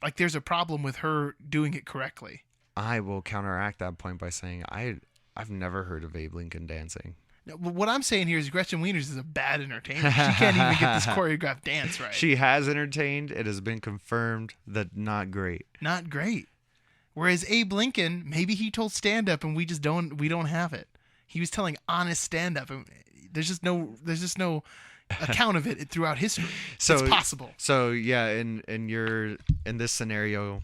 Like there's a problem with her doing it correctly. I will counteract that point by saying I've never heard of Abe Lincoln dancing. No, what I'm saying here is Gretchen Wieners is a bad entertainer. She can't even get this choreographed dance right. She has entertained. It has been confirmed that not great. Not great. Whereas Abe Lincoln, maybe he told stand-up and we don't have it. He was telling honest stand-up. And there's just no account of it throughout history. So it's possible. So yeah, in this scenario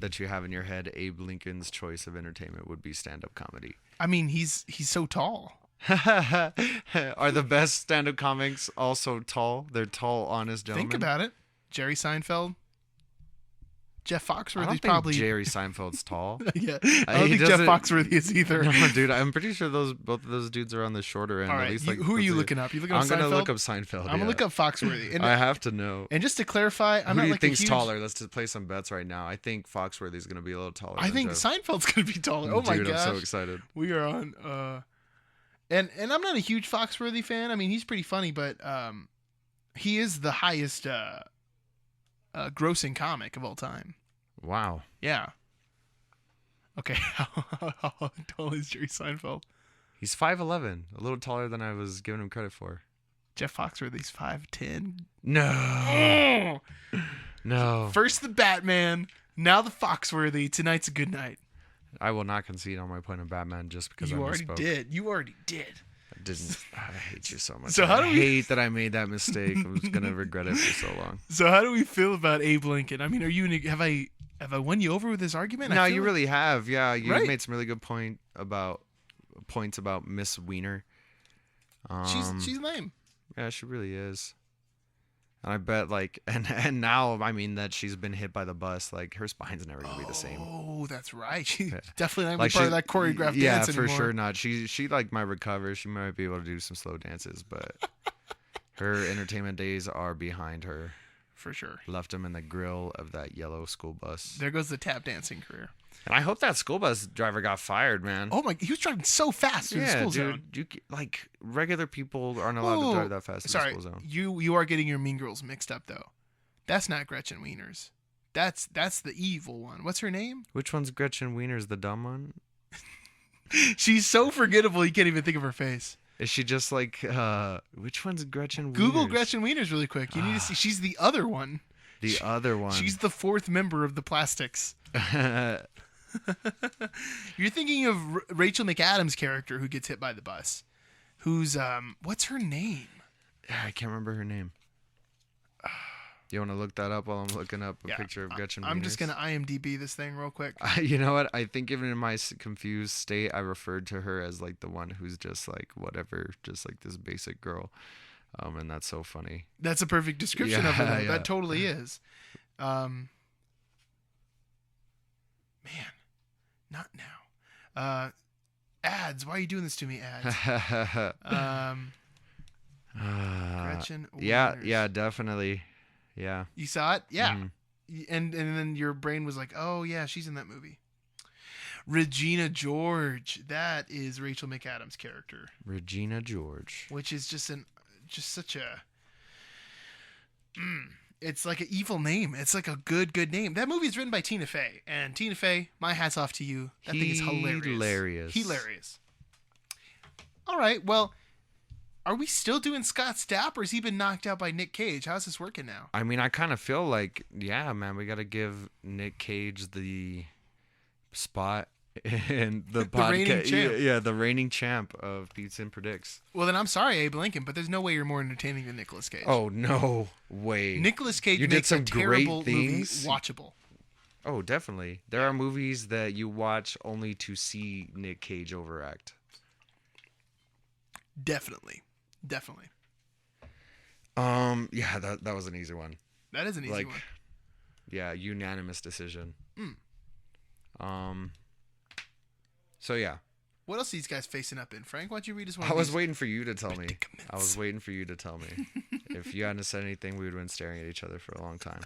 that you have in your head, Abe Lincoln's choice of entertainment would be stand-up comedy. I mean, he's so tall. Are the best stand-up comics also tall? They're tall, honest gentlemen. Think about it. Jerry Seinfeld. Jeff Foxworthy's I don't think probably Jerry Seinfeld's tall. Yeah, I don't think Jeff Foxworthy is either. No, dude, I'm pretty sure both of those dudes are on the shorter end. All right, at least, like, who are you looking up? You looking up Seinfeld? I'm gonna look up Seinfeld. I'm gonna look up Foxworthy. And I have to know. And just to clarify, I'm who not do you like think's a huge... taller? Let's just play some bets right now. I think Foxworthy's gonna be a little taller. I think Jeff. Seinfeld's gonna be taller. Oh my dude, gosh, I'm so excited. We are on. And I'm not a huge Foxworthy fan. I mean, he's pretty funny, but he is the highest grossing comic of all time. Wow. Yeah. Okay, how tall is Jerry Seinfeld? He's 5'11", a little taller than I was giving him credit for. Jeff Foxworthy's 5'10". No. Oh! No. First the Batman, now the Foxworthy. Tonight's a good night. I will not concede on my point of Batman just because I misspoke. You already did. I didn't. I hate you so much. So I hate that I made that mistake. I'm just gonna regret it for so long. So how do we feel about Abe Lincoln? I mean, Have I won you over with this argument? No, you really have. Yeah, you Right? made some really good points about Miss Wiener. She's lame. Yeah, she really is. And I bet and now I mean that she's been hit by the bus, like her spine's never gonna be the same. Oh, that's right. She's definitely not Like part of that choreographed dance anymore. for sure not. She like might recover. She might be able to do some slow dances, but her entertainment days are behind her. For sure. Left him in the grill of that yellow school bus. There goes the tap dancing career. And I hope that school bus driver got fired, man. Oh my! He was driving so fast through the school zone. Like regular people aren't allowed to drive that fast in the school zone. You are getting your Mean Girls mixed up though. That's not Gretchen Wieners. That's the evil one. What's her name? Which one's Gretchen Wieners, the dumb one? She's so forgettable. You can't even think of her face. Is she just like which one's Gretchen Wieners? Google Gretchen Wieners really quick. You need to see. She's the other one. The other one. She's the fourth member of the Plastics. You're thinking of Rachel McAdams' character who gets hit by the bus. Who's what's her name? I can't remember her name. You want to look that up while I'm looking up a picture of Gretchen Wieners? I'm just gonna IMDb this thing real quick. You know what? I think even in my confused state, I referred to her as like the one who's just like whatever, just like this basic girl. And that's so funny. That's a perfect description of her, though. Yeah. That totally is. Man, not now. Ads. Why are you doing this to me, ads? Gretchen Wieners. Yeah, definitely. Yeah. You saw it? Yeah. Mhm. And then your brain was like, oh, yeah, she's in that movie. Regina George. That is Rachel McAdams' character. Regina George. Which is just such a... it's like an evil name. It's like a good name. That movie is written by Tina Fey. And Tina Fey, my hat's off to you. That thing is hilarious. Hilarious. All right, well... Are we still doing Scott Stapp, or has he been knocked out by Nick Cage? How's this working now? I mean, I kind of feel like, yeah, man, we got to give Nick Cage the spot in the reigning champ. Yeah, the reigning champ of Peeps and Predicts. Well, then I'm sorry, Abe Lincoln, but there's no way you're more entertaining than Nicolas Cage. Oh, no way. Nicolas Cage you makes did some a terrible great movie things. watchable. Oh, definitely. There are movies that you watch only to see Nick Cage overact. Definitely. Yeah, that was an easy one. That is an easy one. Yeah, unanimous decision. So yeah. What else are these guys facing up in? Frank, why don't you read us one? I was waiting for you to tell me. predicaments? I was waiting for you to tell me. If you hadn't said anything, we would have been staring at each other for a long time.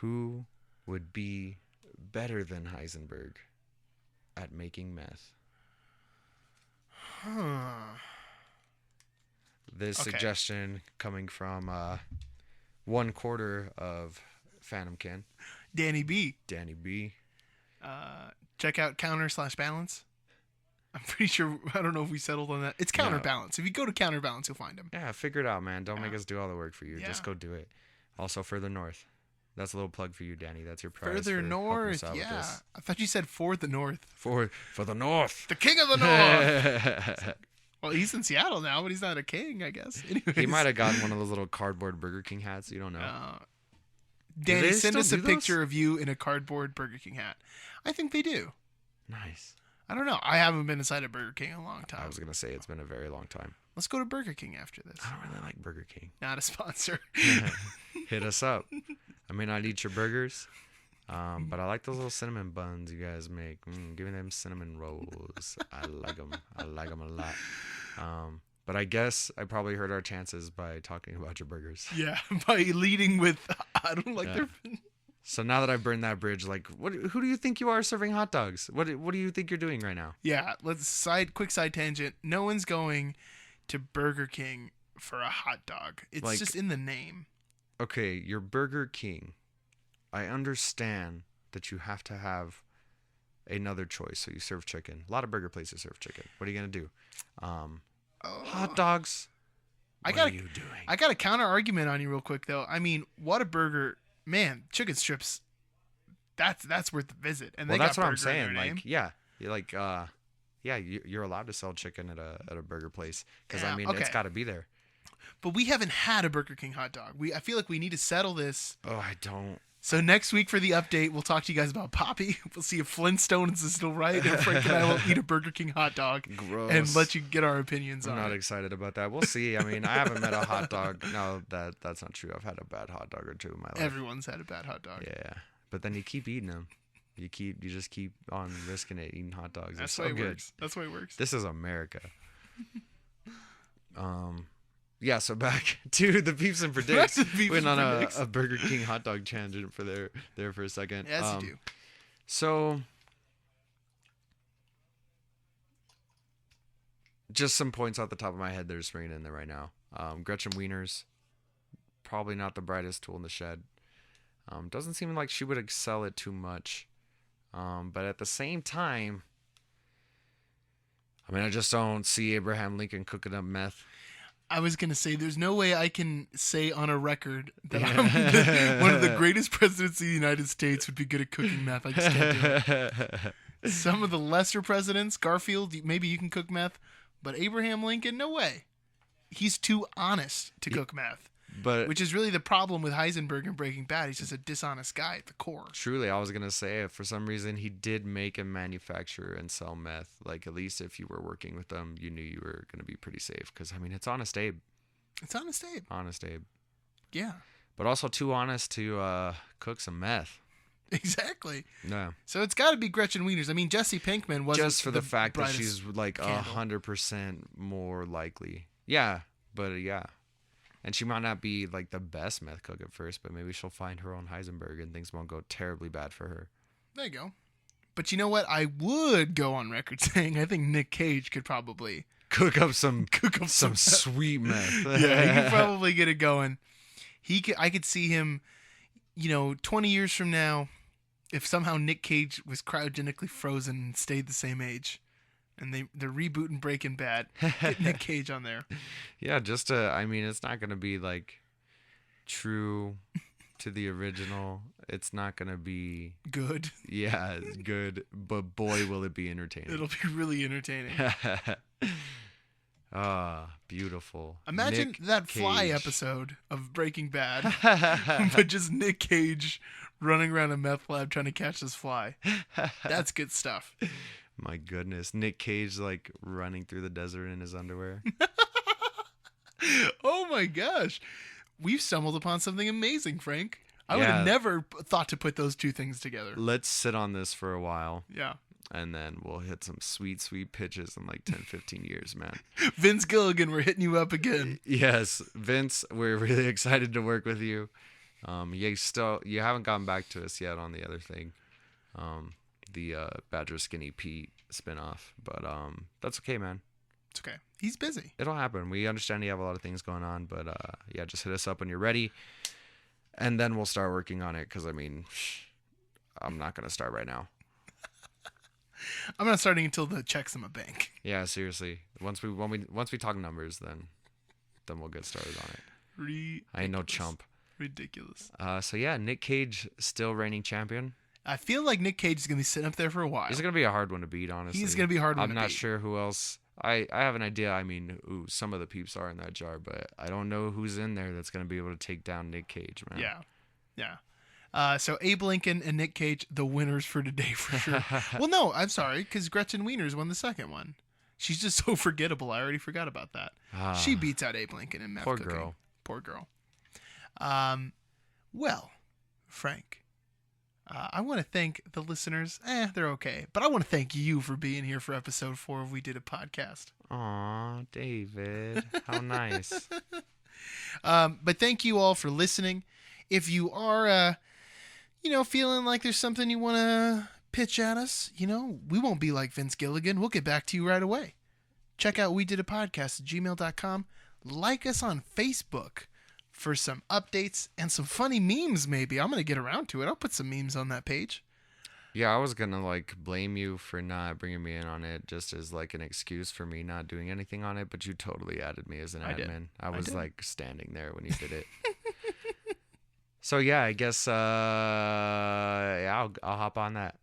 Who would be better than Heisenberg at making meth? This suggestion coming from 1/4 of Phantom Ken. Danny B. Check out counter/balance. I'm pretty sure, I don't know if we settled on that. It's counterbalance. If you go to counterbalance, you'll find him. Yeah, figure it out, man. Don't make us do all the work for you. Yeah. Just go do it. Also, Further North. That's a little plug for you, Danny. That's your prize. Further for helping North, us out with yeah. this. I thought you said For the North. For the North. The king of the North. Well, he's in Seattle now, but he's not a king, I guess. Anyways. He might have gotten one of those little cardboard Burger King hats. You don't know. Danny, send still us a do picture those? of you in a cardboard Burger King hat. I think they do. Nice. I don't know. I haven't been inside a Burger King in a long time. I was going to say it's been a very long time. Let's go to Burger King after this. I don't really like Burger King. Not a sponsor. Hit us up. I may not eat your burgers, but I like those little cinnamon buns you guys make. Give me them cinnamon rolls. I like them. I like them a lot. But I guess I probably hurt our chances by talking about your burgers. Yeah, by leading with, I don't like their... So now that I've burned that bridge, like, who do you think you are serving hot dogs? What do you think you're doing right now? Yeah, quick side tangent. No one's going to Burger King for a hot dog. It's just in the name. Okay, you're Burger King. I understand that you have to have another choice, so you serve chicken. A lot of burger places serve chicken. What are you going to do? Hot dogs? What are you doing? I got a counter argument on you real quick, though. I mean, Whataburger, man, chicken strips, that's worth the visit. And that's what I'm saying. Like, yeah, you're allowed to sell chicken at a burger place because I mean it's got to be there. But we haven't had a Burger King hot dog. I feel like we need to settle this. Oh, I don't. So next week for the update, we'll talk to you guys about Poppy. We'll see if Flintstones is still right, and Frank and I will eat a Burger King hot dog. Gross. And let you get our opinions on it. I'm not excited about that. We'll see. I mean, I haven't met a hot dog. No, that's not true. I've had a bad hot dog or two in my life. Everyone's had a bad hot dog. Yeah, but then you keep eating them. You just keep on risking it, eating hot dogs. That's They're why so it good. works. That's why it works. This is America. Yeah, so back to the Peeps and Predicts. Went on a Burger King hot dog tangent there for a second. Yes, you do. So, just some points off the top of my head that are springing in there right now. Gretchen Wieners, probably not the brightest tool in the shed. Doesn't seem like she would excel it too much. But at the same time, I mean, I just don't see Abraham Lincoln cooking up meth. I was going to say, there's no way I can say on a record that I'm one of the greatest presidents of the United States would be good at cooking meth. I just can't do it. Some of the lesser presidents, Garfield, maybe you can cook meth, but Abraham Lincoln, no way. He's too honest to cook meth. Which is really the problem with Heisenberg and Breaking Bad. He's just a dishonest guy at the core. Truly, I was going to say, if for some reason he did make and manufacture and sell meth, like at least if you were working with them, you knew you were going to be pretty safe. Because, I mean, it's Honest Abe. It's Honest Abe. Honest Abe. Yeah. But also too honest to cook some meth. Exactly. No. So it's got to be Gretchen Wieners. I mean, Jesse Pinkman wasn't just for the fact that brightest she's like candle. 100% more likely. Yeah, but yeah. And she might not be like the best meth cook at first, but maybe she'll find her own Heisenberg and things won't go terribly bad for her. There you go. But you know what? I would go on record saying I think Nick Cage could probably cook up some sweet meth. Yeah, he could probably get it going. I could see him, 20 years from now, if somehow Nick Cage was cryogenically frozen and stayed the same age. And they're rebooting Breaking Bad. Get Nick Cage on there. Yeah, I mean, it's not going to be like true to the original. It's not going to be good. Yeah, good. But boy, will it be entertaining. It'll be really entertaining. Beautiful. Imagine Nick that Cage. Fly episode of Breaking Bad, but just Nick Cage running around a meth lab trying to catch this fly. That's good stuff. My goodness. Nick Cage, like, running through the desert in his underwear. Oh, my gosh. We've stumbled upon something amazing, Frank. I would have never thought to put those two things together. Let's sit on this for a while. Yeah. And then we'll hit some sweet, sweet pitches in like 10, 15 years, man. Vince Gilligan, we're hitting you up again. Yes. Vince, we're really excited to work with you. You haven't gotten back to us yet on the other thing. The Badger Skinny Pete spinoff, but that's okay, man. It's okay. He's busy. It'll happen. We understand you have a lot of things going on, but just hit us up when you're ready, and then we'll start working on it. Because I mean, I'm not gonna start right now. I'm not starting until the check's in my bank. Yeah, seriously. Once we talk numbers, then we'll get started on it. Ridiculous. I ain't no chump. Ridiculous. So yeah, Nick Cage still reigning champion. I feel like Nick Cage is going to be sitting up there for a while. He's going to be a hard one to beat, honestly. He's going to be a hard one to beat. I'm not sure who else. I have an idea, I mean, who some of the peeps are in that jar, but I don't know who's in there that's going to be able to take down Nick Cage, man. Yeah. So Abe Lincoln and Nick Cage, the winners for today, for sure. Well, no, I'm sorry, because Gretchen Wieners won the second one. She's just so forgettable. I already forgot about that. She beats out Abe Lincoln in meth cooking. Girl. Poor girl. Well, Frank, I want to thank the listeners. They're okay. But I want to thank you for being here for episode 4 of We Did a Podcast. Aw, David. How nice. But thank you all for listening. If you are, feeling like there's something you want to pitch at us, we won't be like Vince Gilligan. We'll get back to you right away. Check out wedidapodcast@gmail.com. Like us on Facebook for some updates and some funny memes, maybe. I'm going to get around to it. I'll put some memes on that page. Yeah, I was going to, blame you for not bringing me in on it just as, an excuse for me not doing anything on it, but you totally added me as an admin. I was, standing there when you did it. So, yeah, I guess, I'll hop on that.